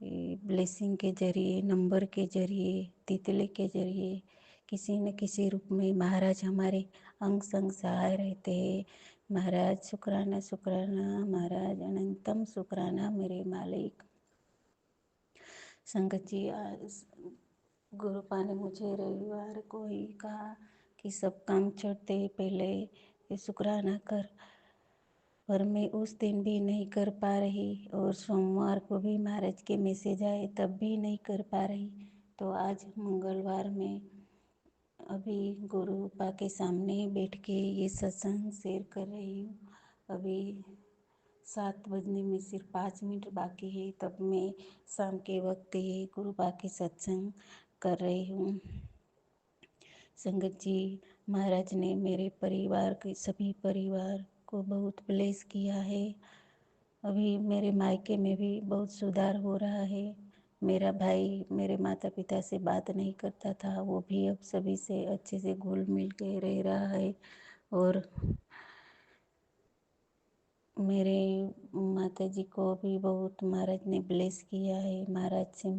ब्लेसिंग के जरिए, नंबर के जरिए, तितली के जरिए, किसी न किसी रूप में महाराज हमारे अंग संग सहाय रहते हैं। महाराज शुक्राना शुक्राना महाराज। अनंतम शुक्राना मेरे मालिक। संगत जी, आज गुरुपा ने मुझे रविवार को ही कहा कि सब काम छोड़ते पहले शुक्राना कर, पर मैं उस दिन भी नहीं कर पा रही और सोमवार को भी महाराज के मैसेज आए तब भी नहीं कर पा रही। तो आज मंगलवार में अभी गुरुपा के सामने बैठ के ये सत्संग शेयर कर रही हूँ। अभी 7 बजने में सिर्फ 5 मिनट बाकी है, तब मैं शाम के वक्त ये गुरुपा के सत्संग कर रही हूँ। संगत जी, महाराज ने मेरे परिवार के सभी परिवार को बहुत ब्लेस किया है। अभी मेरे मायके में भी बहुत सुधार हो रहा है। मेरा भाई मेरे माता पिता से बात नहीं करता था, वो भी अब सभी से अच्छे से घुल मिल के रह रहा है। और मेरे माता जी को भी बहुत महाराज ने ब्लेस किया है। महाराज से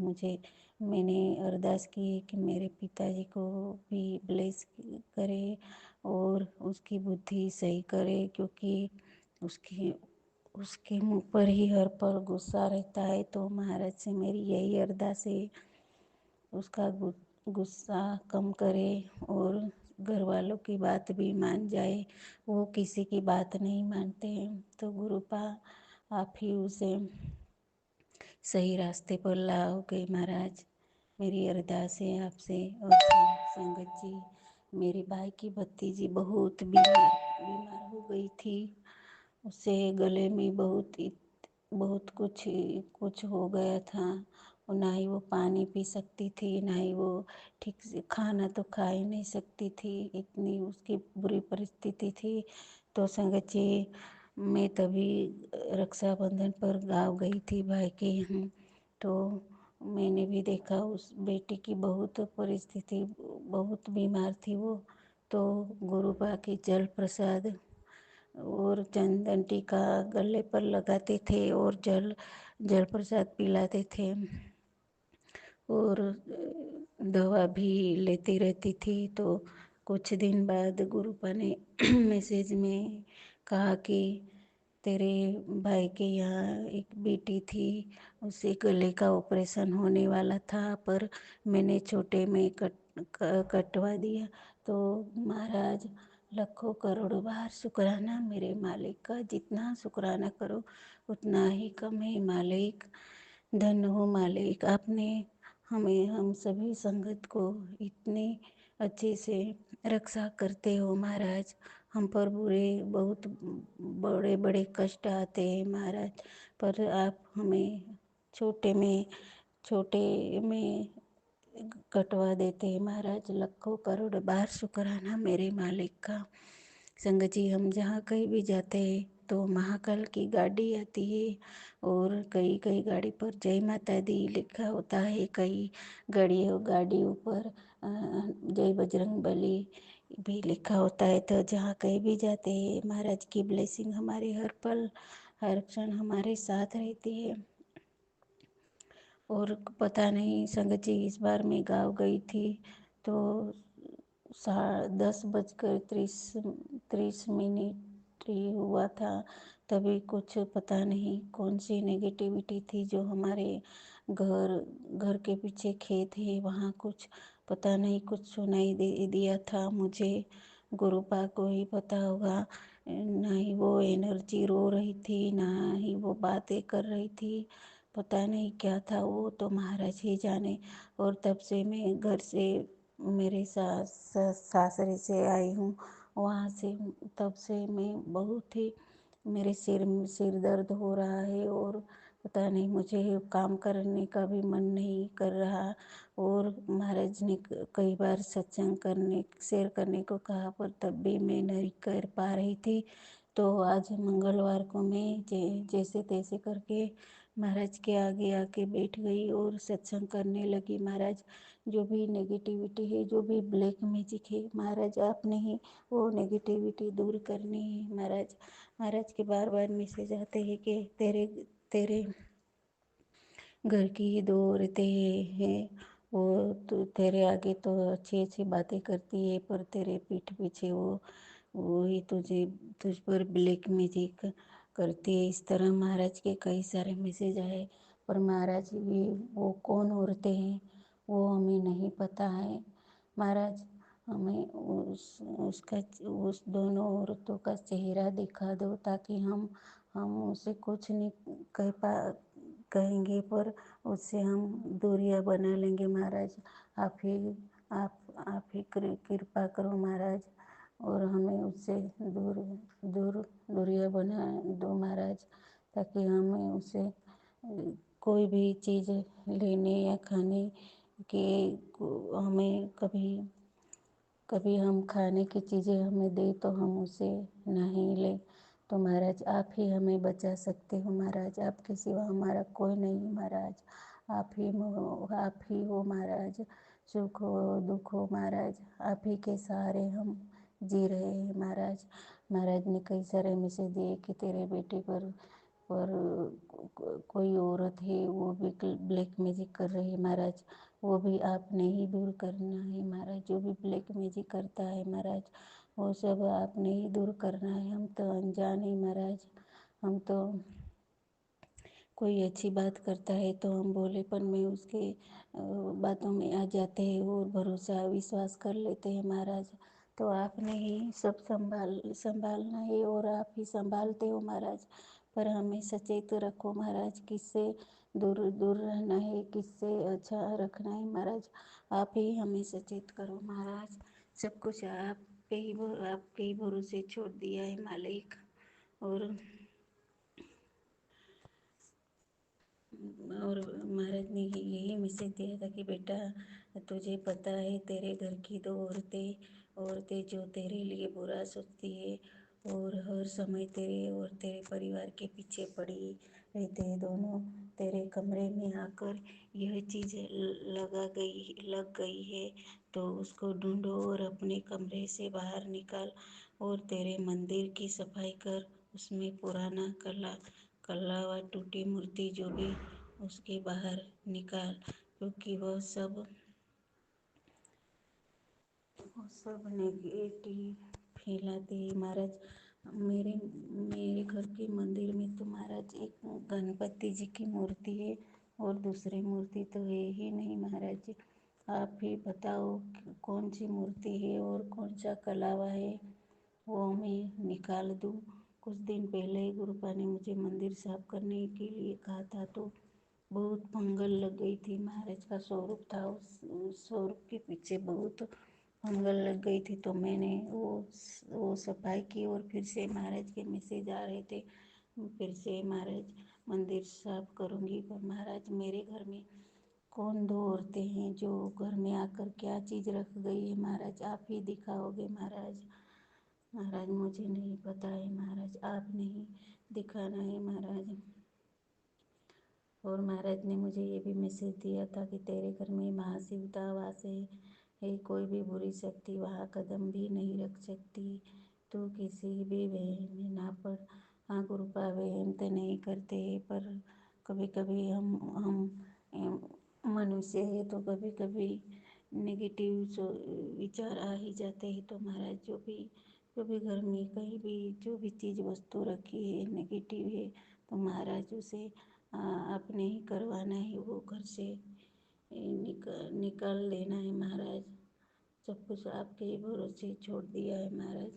मैंने अरदास की है कि मेरे पिताजी को भी ब्लेस करे और उसकी बुद्धि सही करे, क्योंकि उसकी उसके मुँह पर ही हर पल गुस्सा रहता है। तो महाराज से मेरी यही अरदास है, उसका गुस्सा कम करे और घर वालों की बात भी मान जाए। वो किसी की बात नहीं मानते हैं, तो गुरुपा आप ही उसे सही रास्ते पर लाओगे महाराज। मेरी अरदास है आपसे। और संगत जी, मेरे भाई की भतीजी बहुत बीमार हो गई थी। उसे गले में बहुत कुछ हो गया था। और ना ही वो पानी पी सकती थी, ना ही वो ठीक से खाना तो खा ही नहीं सकती थी, इतनी उसकी बुरी परिस्थिति थी। तो संगत जी, मैं तभी रक्षाबंधन पर गाँव गई थी भाई के यहाँ। तो मैंने भी देखा उस बेटी की बहुत परिस्थिति, बहुत बीमार थी वो। तो गुरुपा की जल प्रसाद और चंदन टीका गले पर लगाते थे और जल प्रसाद पिलाते थे। और दवा भी लेती रहती थी। तो कुछ दिन बाद गुरुपा ने मैसेज में कहा कि तेरे भाई के यहाँ एक बेटी थी, उसे गले का ऑपरेशन होने वाला था, पर मैंने छोटे में कटवा दिया। तो महाराज, लाखों करोड़ों बार शुक्राना मेरे मालिक का। जितना शुक्राना करो उतना ही कम है मालिक। धन्य हो मालिक, आपने हम सभी संगत को इतने अच्छे से रक्षा करते हो महाराज। हम पर बुरे बहुत बड़े बड़े कष्ट आते हैं महाराज, पर आप हमें छोटे में कटवा देते हैं महाराज। लाखों करोड़ बार शुक्राना मेरे मालिक का। संगत जी, हम जहाँ कहीं भी जाते हैं तो महाकाल की गाड़ी आती है, और कई कई गाड़ी पर जय माता दी लिखा होता है, कई गाड़ियों पर जय बजरंग बली भी लिखा होता है। तो जहाँ कहीं भी जाते हैं, महाराज की ब्लेसिंग हमारे हर पल हर क्षण हमारे साथ रहती है। और पता नहीं संगत जी, इस बार मैं गाँव गई थी तो 10:30 ही हुआ था। तभी कुछ पता नहीं कौन सी नेगेटिविटी थी जो हमारे घर घर के पीछे खेत है, वहाँ कुछ पता नहीं कुछ सुनाई दे दिया था मुझे। गुरुपा को ही पता होगा। ना ही वो एनर्जी रो रही थी, ना ही वो बातें कर रही थी। पता नहीं क्या था वो, तो महाराज ही जाने। और तब से मैं घर से मेरे सासरे से आई हूँ, वहाँ से तब से मैं बहुत ही मेरे सिर दर्द हो रहा है। और पता नहीं मुझे काम करने का भी मन नहीं कर रहा। और महाराज ने कई बार सत्संग शेयर करने को कहा, पर तब भी मैं नहीं कर पा रही थी। तो आज मंगलवार को मैं जैसे तैसे करके महाराज के आगे आके बैठ गई और सत्संग करने लगी। महाराज, जो भी नेगेटिविटी है, जो भी ब्लैक मैजिक है, महाराज आपने ही वो नेगेटिविटी दूर करनी है महाराज। महाराज के बार बार मैसेज आते हैं कि तेरे तेरे घर की ही दो औरतें हैं, वो तो तेरे आगे तो अच्छी अच्छी बातें करती है, पर तेरे पीठ पीछे वो ही तुझ पर ब्लैक मैजिक करती है। इस तरह महाराज के कई सारे मैसेज आए, पर महाराज भी वो कौन औरतें हैं वो हमें नहीं पता है महाराज। हमें उस दोनों औरतों का चेहरा दिखा दो, ताकि हम उसे कुछ नहीं कहेंगे, पर उससे हम दूरियां बना लेंगे महाराज। आप ही कृपा करो महाराज, और हमें उससे दूरियां बना दो महाराज, ताकि हमें उससे कोई भी चीज़ लेने या खाने के हमें कभी हम खाने की चीज़ें हमें दे तो हम उसे नहीं ले। तो महाराज, आप ही हमें बचा सकते हो महाराज, आपके सिवा हमारा कोई नहीं महाराज। आप ही हो महाराज। सुख हो दुख हो महाराज, आप ही के सहारे हम जी रहे हैं महाराज। महाराज ने कई सारे मैसेज दिए कि तेरे बेटे पर कोई औरत है, वो भी ब्लैक मैजिक कर रही है महाराज। वो भी आपने ही दूर करना है महाराज। जो भी ब्लैक मैजिक करता है महाराज, वो सब आपने ही दूर करना है। हम तो अनजान है महाराज, हम तो कोई अच्छी बात करता है तो हम भोलेपन में उसके बातों में आ जाते हैं और भरोसा विश्वास कर लेते हैं महाराज। तो आपने ही सब संभालना है और आप ही संभालते हो महाराज। पर हमें सचेत रखो महाराज, किससे दूर दूर रहना है, किससे अच्छा रखना है महाराज। आप ही हमें सचेत करो महाराज। सब कुछ आपके ही भरोसे छोड़ दिया है मालिक। और महाराज ने यही मैसेज दिया था कि बेटा, तुझे पता है तेरे घर की दो औरतें जो तेरे लिए बुरा सोचती है और हर समय तेरे और तेरे परिवार के पीछे पड़ी रहते हैं, दोनों तेरे कमरे में आकर यह चीज़ लग गई है तो उसको ढूंढो और अपने कमरे से बाहर निकाल और तेरे मंदिर की सफाई कर, उसमें पुराना कला व टूटी मूर्ति जो भी उसके बाहर निकाल, क्योंकि वह सब नेगेटिव फैलाते हैं महाराज। मेरे घर के मंदिर में तो महाराज एक गणपति जी की मूर्ति है और दूसरी मूर्ति तो है ही नहीं महाराज जी। आप ही बताओ कौन सी मूर्ति है और कौन सा कलावा है, वो मैं निकाल दूँ। कुछ दिन पहले गुरुपा ने मुझे मंदिर साफ करने के लिए कहा था तो बहुत फंगल लग गई थी। महाराज का स्वरूप था, उस स्वरूप के पीछे बहुत फंगल लग गई थी, तो मैंने वो सफाई की और फिर से महाराज के मैसेज आ रहे थे, फिर से महाराज मंदिर साफ करूँगी। पर महाराज मेरे घर में कौन दो औरतें हैं जो घर में आकर क्या चीज़ रख गई है महाराज, आप ही दिखाओगे महाराज। महाराज मुझे नहीं पता है महाराज, आपने ही दिखाना है महाराज। और महाराज ने मुझे ये भी मैसेज दिया था कि तेरे घर में महाशिवता वास है, कोई भी बुरी शक्ति वहाँ कदम भी नहीं रख सकती। तू किसी भी वहम में ना पड़। हाँ गुरुपा, वहम तो नहीं करते हैं, पर कभी कभी हम मनुष्य है तो कभी कभी नेगेटिव विचार आ ही जाते हैं। तो महाराज जो भी घर में कहीं भी जो भी चीज़ वस्तु रखी है नेगेटिव है, तो महाराज उसे आपने ही करवाना है, वो घर से निकाल लेना है महाराज। सब कुछ आपके ही भरोसे छोड़ दिया है महाराज।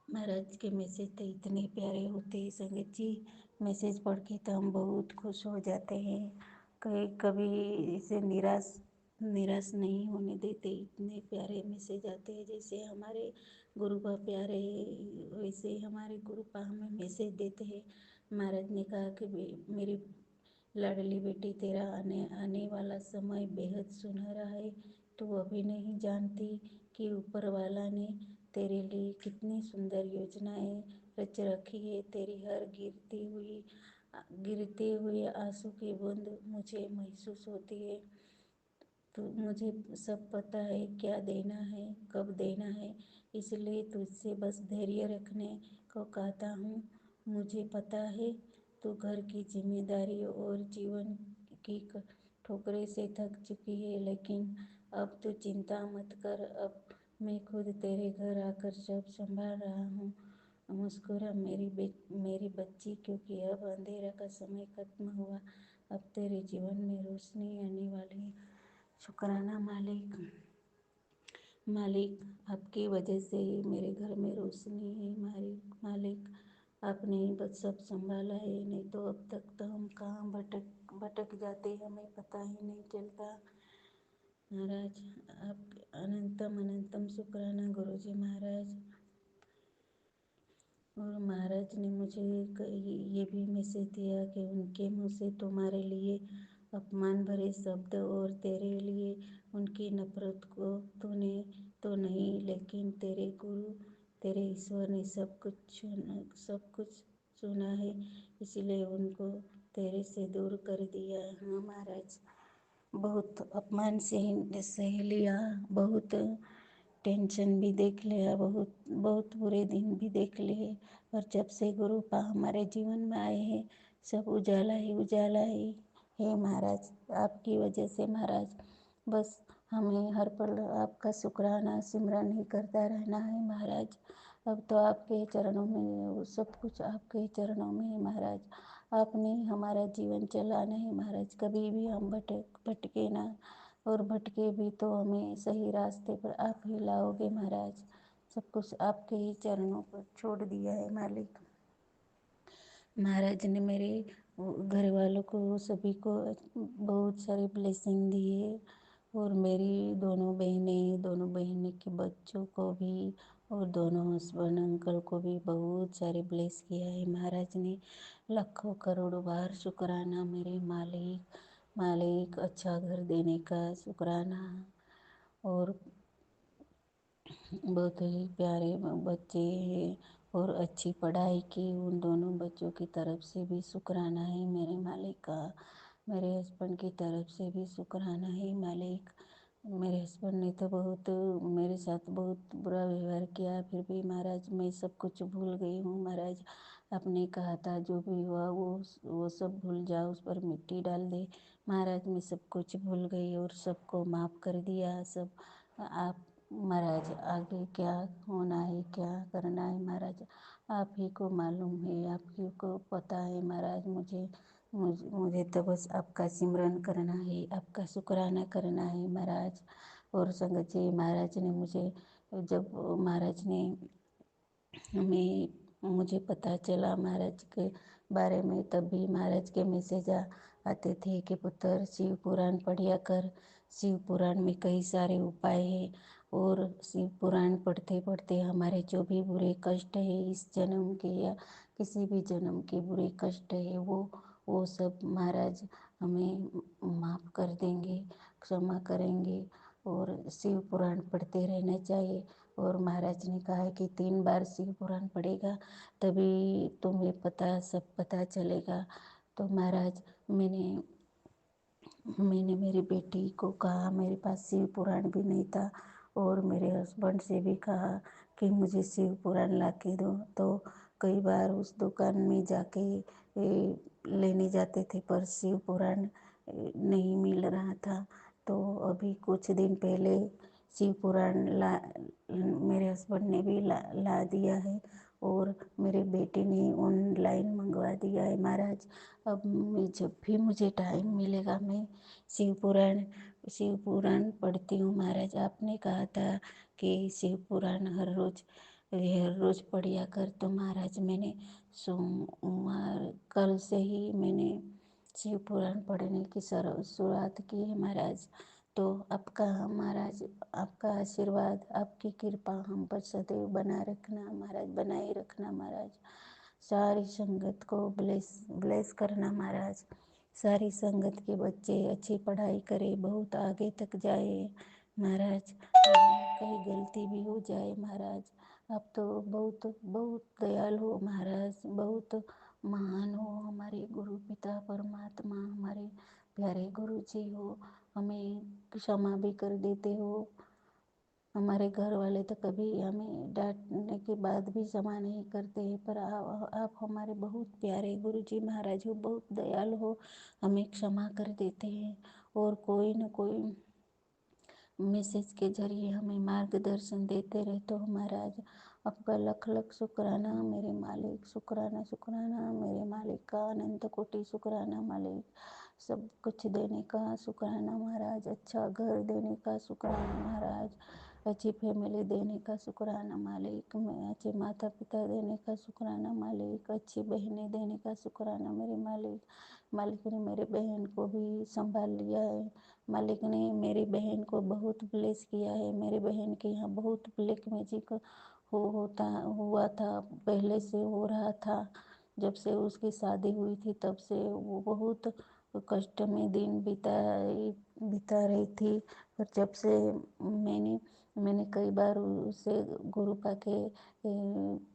महाराज के मैसेज तो इतने प्यारे होते हैं संगत जी, मैसेज पढ़ के तो हम बहुत खुश हो जाते हैं। कभी इसे निराश नहीं होने देते, इतने प्यारे मैसेज आते हैं। जैसे हमारे गुरुपा प्यारे वैसे ही हमारे गुरुपा हमें मैसेज देते हैं। महाराज ने कहा कि मेरी लाडली बेटी, तेरा आने वाला समय बेहद सुनहरा है। तू अभी नहीं जानती कि ऊपर वाला ने तेरे लिए कितनी सुंदर योजनाएं रच रखी है। तेरी हर गिरते हुए आंसू की बूंद मुझे महसूस होती है। तो मुझे सब पता है क्या देना है, कब देना है, इसलिए तुझसे बस धैर्य रखने को कहता हूँ। मुझे पता है तू घर की जिम्मेदारी और जीवन की ठोकरें से थक चुकी है, लेकिन अब तू चिंता मत कर। अब मैं खुद तेरे घर आकर सब संभाल रहा हूँ। मुस्कुरा मेरी बच्ची, क्योंकि अब अंधेरा का समय खत्म हुआ। अब तेरे जीवन में रोशनी आने वाली है। शुक्राना मालिक। मालिक, आपकी वजह से ही मेरे घर में रोशनी है। मालिक, आपने ही बस सब संभाला है, नहीं तो अब तक तो हम कहाँ भटक जाते, हमें पता ही नहीं चलता। महाराज, आप अनंतम अनंतम शुक्राना गुरुजी महाराज। और महाराज ने मुझे ये भी मैसेज दिया कि उनके मुँह से तुम्हारे लिए अपमान भरे शब्द और तेरे लिए उनकी नफरत को तूने तो नहीं, लेकिन तेरे गुरु तेरे ईश्वर ने सब कुछ सुना है, इसलिए उनको तेरे से दूर कर दिया। हाँ महाराज, बहुत अपमान सह लिया, बहुत टेंशन भी देख लिया, बहुत बहुत बुरे दिन भी देख लिए। और जब से गुरुपा हमारे जीवन में आए हैं, सब उजाला ही उजाला ही है महाराज। आपकी वजह से महाराज, बस हमें हर पल आपका शुक्राना सिमरन ही करता रहना है महाराज। अब तो आपके चरणों में, सब कुछ आपके चरणों में है महाराज। आपने हमारा जीवन चलाना है महाराज, कभी भी हम भटके ना, और भटके भी तो हमें सही रास्ते पर आप ही लाओगे महाराज। सब कुछ आपके ही चरणों पर छोड़ दिया है मालिक। महाराज ने मेरे घर वालों को सभी को बहुत सारी ब्लेसिंग दी है, और मेरी दोनों बहनें के बच्चों को भी, और दोनों हस्बैंड अंकल को भी बहुत सारे ब्लेस किया है महाराज ने। लाखों करोड़ों बार शुक्राना मेरे मालिक। मालिक अच्छा घर देने का शुक्राना, और बहुत ही प्यारे बच्चे हैं, और अच्छी पढ़ाई की उन दोनों बच्चों की तरफ से भी शुक्राना है मेरे मालिक का। मेरे हस्बैंड की तरफ से भी शुक्राना है मालिक। मेरे हस्बैंड ने तो बहुत मेरे साथ बहुत बुरा व्यवहार किया, फिर भी महाराज मैं सब कुछ भूल गई हूँ महाराज। आपने कहा था जो भी हुआ वो सब भूल जाओ, उस पर मिट्टी डाल दे। महाराज मैं सब कुछ भूल गई और सबको माफ़ कर दिया सब। आप महाराज आगे क्या होना है, क्या करना है महाराज, आप ही को मालूम है, आप ही को पता है महाराज। मुझे तो बस आपका सिमरन करना है, आपका शुक्राना करना है महाराज। और संगत जी, महाराज ने मुझे पता चला महाराज के बारे में, तब भी महाराज के मैसेज आते थे कि पुत्र शिव पुराण पढ़िया कर। शिव पुराण में कई सारे उपाय हैं, और शिव पुराण पढ़ते पढ़ते हमारे जो भी बुरे कष्ट है इस जन्म के या किसी भी जन्म के बुरे कष्ट है वो सब महाराज हमें माफ़ कर देंगे, क्षमा करेंगे। और शिव पुराण पढ़ते रहना चाहिए। और महाराज ने कहा है कि 3 बार शिव पुराण पढ़ेगा तभी तुम्हें सब पता चलेगा। तो महाराज मैंने मेरी बेटी को कहा, मेरे पास शिव पुराण भी नहीं था, और मेरे हस्बैंड से भी कहा कि मुझे शिव पुराण ला के दो। तो कई बार उस दुकान में जाके लेने जाते थे, पर शिव पुराण नहीं मिल रहा था। तो अभी कुछ दिन पहले शिव पुराण मेरे हस्बैंड ने भी ला दिया है, और मेरे बेटे ने ऑनलाइन मंगवा दिया है महाराज। अब जब भी मुझे टाइम मिलेगा मैं शिव पुराण पढ़ती हूँ महाराज। आपने कहा था कि शिव पुराण हर रोज पढ़िया कर, तो महाराज मैंने सोमवार कल से ही मैंने शिव पुराण पढ़ने की शुरुआत की है महाराज। तो आपका महाराज, आपका आशीर्वाद, आपकी कृपा हम पर सदैव बनाए रखना महाराज। सारी संगत को ब्लेस करना महाराज। सारी संगत के बच्चे अच्छी पढ़ाई करें, बहुत आगे तक जाए महाराज। कहीं गलती भी हो जाए महाराज, आप तो बहुत बहुत दयालु हो महाराज, बहुत महान हो हमारे गुरु पिता परमात्मा, हमारे प्यारे गुरु जी हो। हमें क्षमा भी कर देते हो। हमारे घर वाले तो कभी हमें डांटने के बाद भी क्षमा नहीं करते हैं, पर आप हमारे बहुत प्यारे गुरु जी महाराज हो, बहुत दयालु हो, हमें क्षमा कर देते हैं। और कोई न कोई मैसेज के जरिए हमें मार्गदर्शन देते रहते हो महाराज। आपका लख लख शुक्राना मेरे मालिक, शुक्राना शुक्राना मेरे मालिक का अनंत कोटि शुक्राना मालिक। सब कुछ देने का शुक्राना महाराज, अच्छा घर देने का शुक्राना महाराज, अच्छी फैमिली देने का शुक्राना मालिक, अच्छे माता पिता देने का शुक्राना मालिक, अच्छी बहनें देने का शुक्राना मेरे मालिक। मालिक ने मेरे बहन को भी संभाल लिया है, मालिक ने मेरी बहन को बहुत ब्लेस किया है। मेरी बहन के यहाँ बहुत ब्लैक मैजिक हुआ था, पहले से हो रहा था। जब से उसकी शादी हुई थी तब से वो बहुत कष्ट में दिन बिता रही थी। पर जब से मैंने कई बार उसे गुरुपा के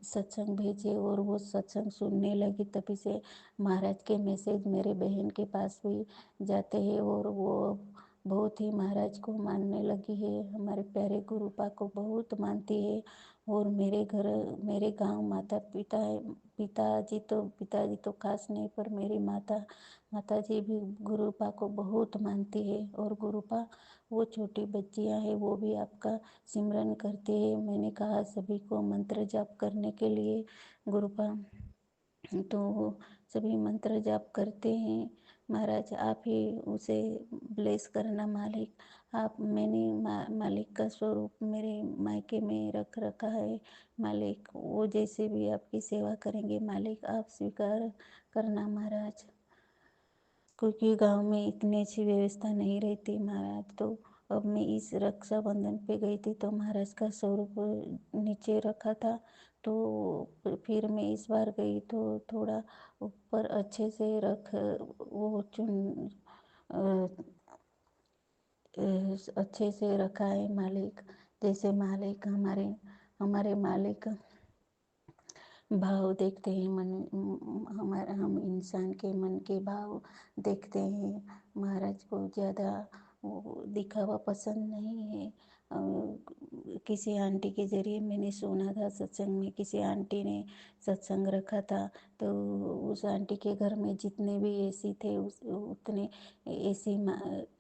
सत्संग भेजे, और वो सत्संग सुनने लगी, तभी से महाराज के मैसेज मेरे बहन के पास भी जाते हैं, और वो बहुत ही महाराज को मानने लगी है। हमारे प्यारे गुरुपा को बहुत मानती है। और मेरे गांव पिताजी तो खास नहीं, पर मेरी माताजी भी गुरुपा को बहुत मानती है। और गुरुपा वो छोटी बच्चियां हैं, वो भी आपका सिमरन करती है। मैंने कहा सभी को मंत्र जाप करने के लिए गुरुपा, तो सभी मंत्र जाप करते हैं। महाराज आप ही उसे ब्लेस करना मालिक। आप मैंने मालिक का स्वरूप मेरे मायके में रख रखा है मालिक। वो जैसे भी आपकी सेवा करेंगे मालिक आप स्वीकार करना महाराज। क्योंकि गांव में इतनी अच्छी व्यवस्था नहीं रहती महाराज। तो अब मैं इस रक्षाबंधन पे गई थी तो महाराज का स्वरूप नीचे रखा था। तो फिर मैं इस बार गई तो थोड़ा ऊपर अच्छे से रख वो चुन अच्छे से रखा है मालिक। जैसे मालिक हमारे हमारे मालिक भाव देखते हैं हमारा हम इंसान के मन के भाव देखते हैं। महाराज को ज़्यादा दिखावा पसंद नहीं है। किसी आंटी के ज़रिए मैंने सुना था सत्संग में, किसी आंटी ने सत्संग रखा था तो उस आंटी के घर में जितने भी एसी थे उतने एसी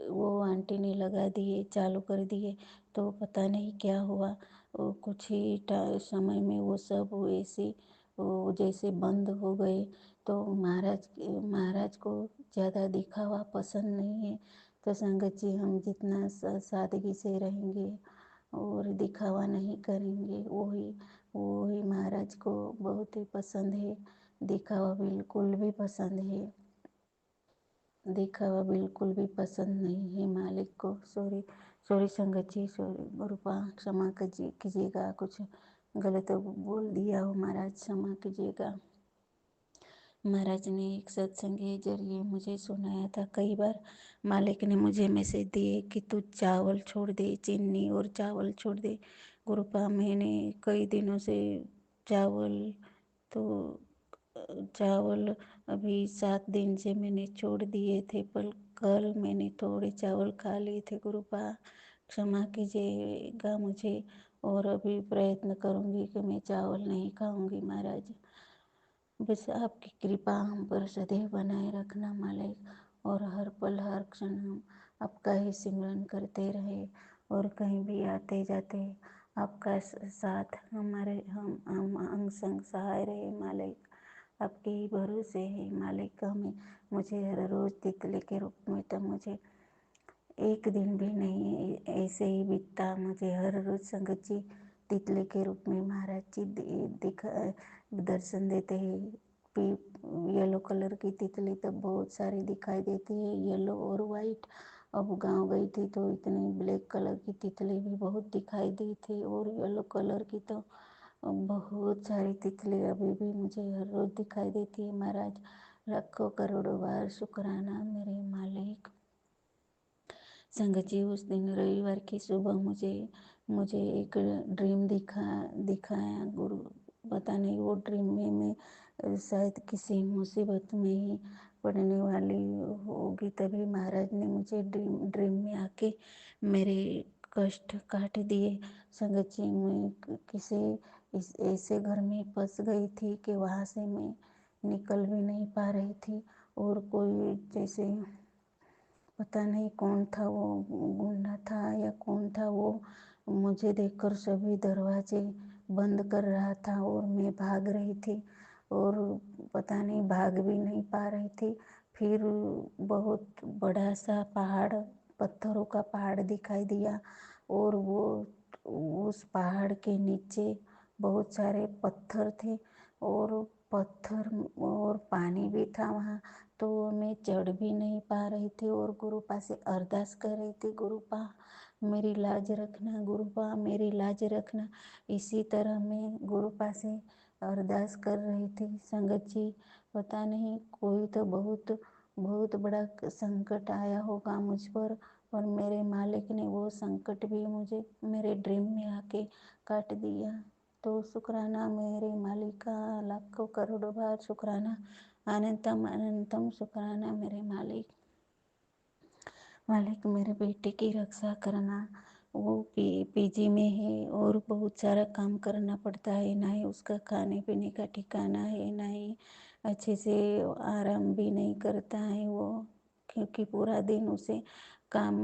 वो आंटी ने लगा दिए, चालू कर दिए। तो पता नहीं क्या हुआ, कुछ ही समय में वो सब एसी वो जैसे बंद हो गए। तो महाराज को ज़्यादा दिखावा पसंद नहीं है। तो संगत जी हम जितना सादगी से रहेंगे और दिखावा नहीं करेंगे वही महाराज को बहुत ही पसंद है। दिखावा बिल्कुल भी पसंद है, दिखावा बिल्कुल भी पसंद नहीं है मालिक को। सॉरी सॉरी संगत जी, सॉरी गुरुपा क्षमा कीजिएगा, कुछ गलत बोल दिया हो महाराज, क्षमा कीजिएगा। महाराज ने एक सत्संग के जरिए मुझे सुनाया था। कई बार मालिक ने मुझे मैसेज दिए कि तू चावल छोड़ दे, चीनी और चावल छोड़ दे। गुरुपा मैंने कई दिनों से चावल तो चावल अभी 7 दिन से मैंने छोड़ दिए थे, पर कल मैंने थोड़े चावल खा लिए थे। गुरुपा क्षमा कीजिएगा मुझे, और अभी प्रयत्न करूँगी कि मैं चावल नहीं खाऊंगी महाराज। बस आपकी कृपा हम पर सदैव बनाए रखना मालिक, और हर पल हर क्षण हम आपका ही सिमरन करते रहे, और कहीं भी आते जाते आपका साथ हमारे हम अंग संग सहाय रहे मालिक। आपके ही भरोसे है मालिक। हमें मुझे हर रोज़ तितली के रूप में तो मुझे एक दिन भी नहीं ऐसे ही बीतता। मुझे हर रोज़ संगत जी तितली के रूप में महाराज जी दर्शन देते हैं। येलो कलर की तितली तो बहुत सारी दिखाई देती है, येलो और वाइट। अब गांव गई थी तो इतनी ब्लैक कलर की तितली भी बहुत दिखाई दी थी, और येलो कलर की तो बहुत सारी तितली अभी भी मुझे हर रोज़ दिखाई देती है महाराज। लाखों करोड़ों बार शुक्राना मेरे मालिक। संगत जी उस दिन रविवार की सुबह मुझे एक ड्रीम दिखाया गुरु। पता नहीं वो ड्रीम में मैं शायद किसी मुसीबत में ही पड़ने वाली होगी, तभी महाराज ने मुझे ड्रीम में आके मेरे कष्ट काट दिए। संगत जी मैं किसी ऐसे घर में फंस गई थी कि वहाँ से मैं निकल भी नहीं पा रही थी, और कोई जैसे पता नहीं कौन था वो, गुंडा था या कौन था वो, मुझे देखकर सभी दरवाजे बंद कर रहा था, और मैं भाग रही थी और पता नहीं भाग भी नहीं पा रही थी। फिर बहुत बड़ा सा पहाड़, पत्थरों का पहाड़ दिखाई दिया, और वो उस पहाड़ के नीचे बहुत सारे पत्थर थे, और पत्थर और पानी भी था वहाँ। तो मैं चढ़ भी नहीं पा रही थी, और गुरुपा से अरदास कर रही थी, गुरुपा मेरी लाज रखना, गुरुपा मेरी लाज रखना। इसी तरह मैं गुरुपा से अरदास कर रही थी। संगत जी पता नहीं कोई तो बहुत बहुत बड़ा संकट आया होगा मुझ पर मेरे मालिक ने वो संकट भी मुझे मेरे ड्रीम में आके काट दिया। तो शुक्राना मेरे मालिक का, लाखों करोड़ों बार शुक्राना, अनंतम अनंतम शुक्राना मेरे मालिक। मालिक मेरे बेटे की रक्षा करना। वो पीजी में है और बहुत सारा काम करना पड़ता है, ना ही उसका खाने पीने का ठिकाना है, ना ही अच्छे से आराम भी नहीं करता है वो, क्योंकि पूरा दिन उसे काम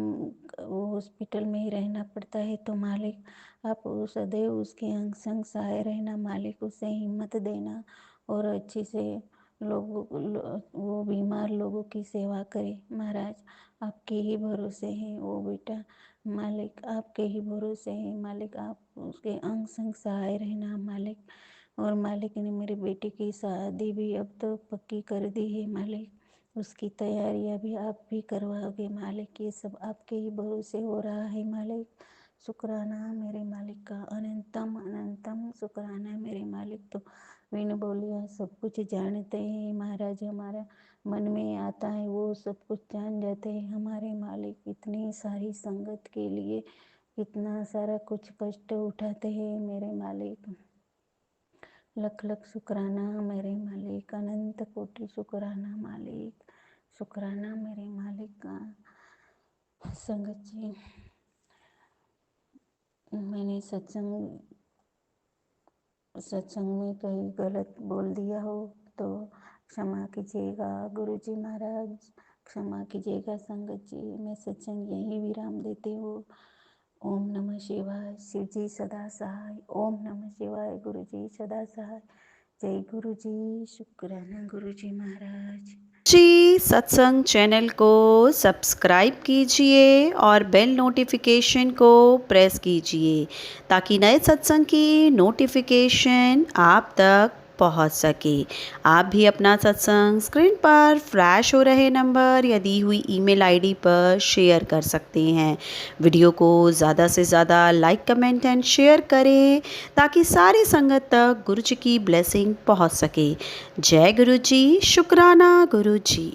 वो हॉस्पिटल में ही रहना पड़ता है। तो मालिक आप सदैव उसके अंग संग सहाय रहना मालिक, उसे हिम्मत देना और अच्छे से वो बीमार लोगों की सेवा करे। महाराज आपके ही भरोसे हैं वो बेटा, मालिक आपके ही भरोसे हैं मालिक, आप उसके अंग संग सहाय रहना मालिक। और मालिक ने मेरे बेटे की शादी भी अब तो पक्की कर दी है मालिक, उसकी तैयारियां भी आप भी करवाओगे मालिक। ये सब आपके ही भरोसे हो रहा है मालिक। शुक्राना मेरे मालिक का, अनंतम अनंतम शुक्राना मेरे मालिक। तो बिन बोलिया सब कुछ जानते हैं महाराज, हमारा मन में आता है वो सब कुछ जान जाते हैं हमारे मालिक। इतनी सारी संगत के लिए इतना सारा कुछ कष्ट उठाते हैं मेरे मालिक। लख लख शुक्राना मेरे मालिक, अनंत कोटि शुक्राना मालिक, शुक्राना मेरे मालिक का। संगत जी, मैंने सत्संग में कहीं गलत बोल दिया हो तो क्षमा कीजिएगा गुरुजी महाराज, क्षमा कीजिएगा संगत जी। मैं सत्संग यही विराम देती हूँ। ओम नमः शिवाय, शिव जी सदा सहाय। ओम नमः शिवाय, गुरु जी सदा सहाय। जय गुरु जी, शुक्राना गुरु जी महाराज जी। सत्संग चैनल को सब्सक्राइब कीजिए और बेल नोटिफिकेशन को प्रेस कीजिए ताकि नए सत्संग की नोटिफिकेशन आप तक पहुंच सके। आप भी अपना सत्संग स्क्रीन पर फ्लैश हो रहे नंबर या दी हुई ईमेल आईडी पर शेयर कर सकते हैं। वीडियो को ज़्यादा से ज़्यादा लाइक कमेंट एंड शेयर करें ताकि सारी संगत तक गुरु जी की ब्लेसिंग पहुंच सके। जय गुरु जी, शुक्राना गुरु जी।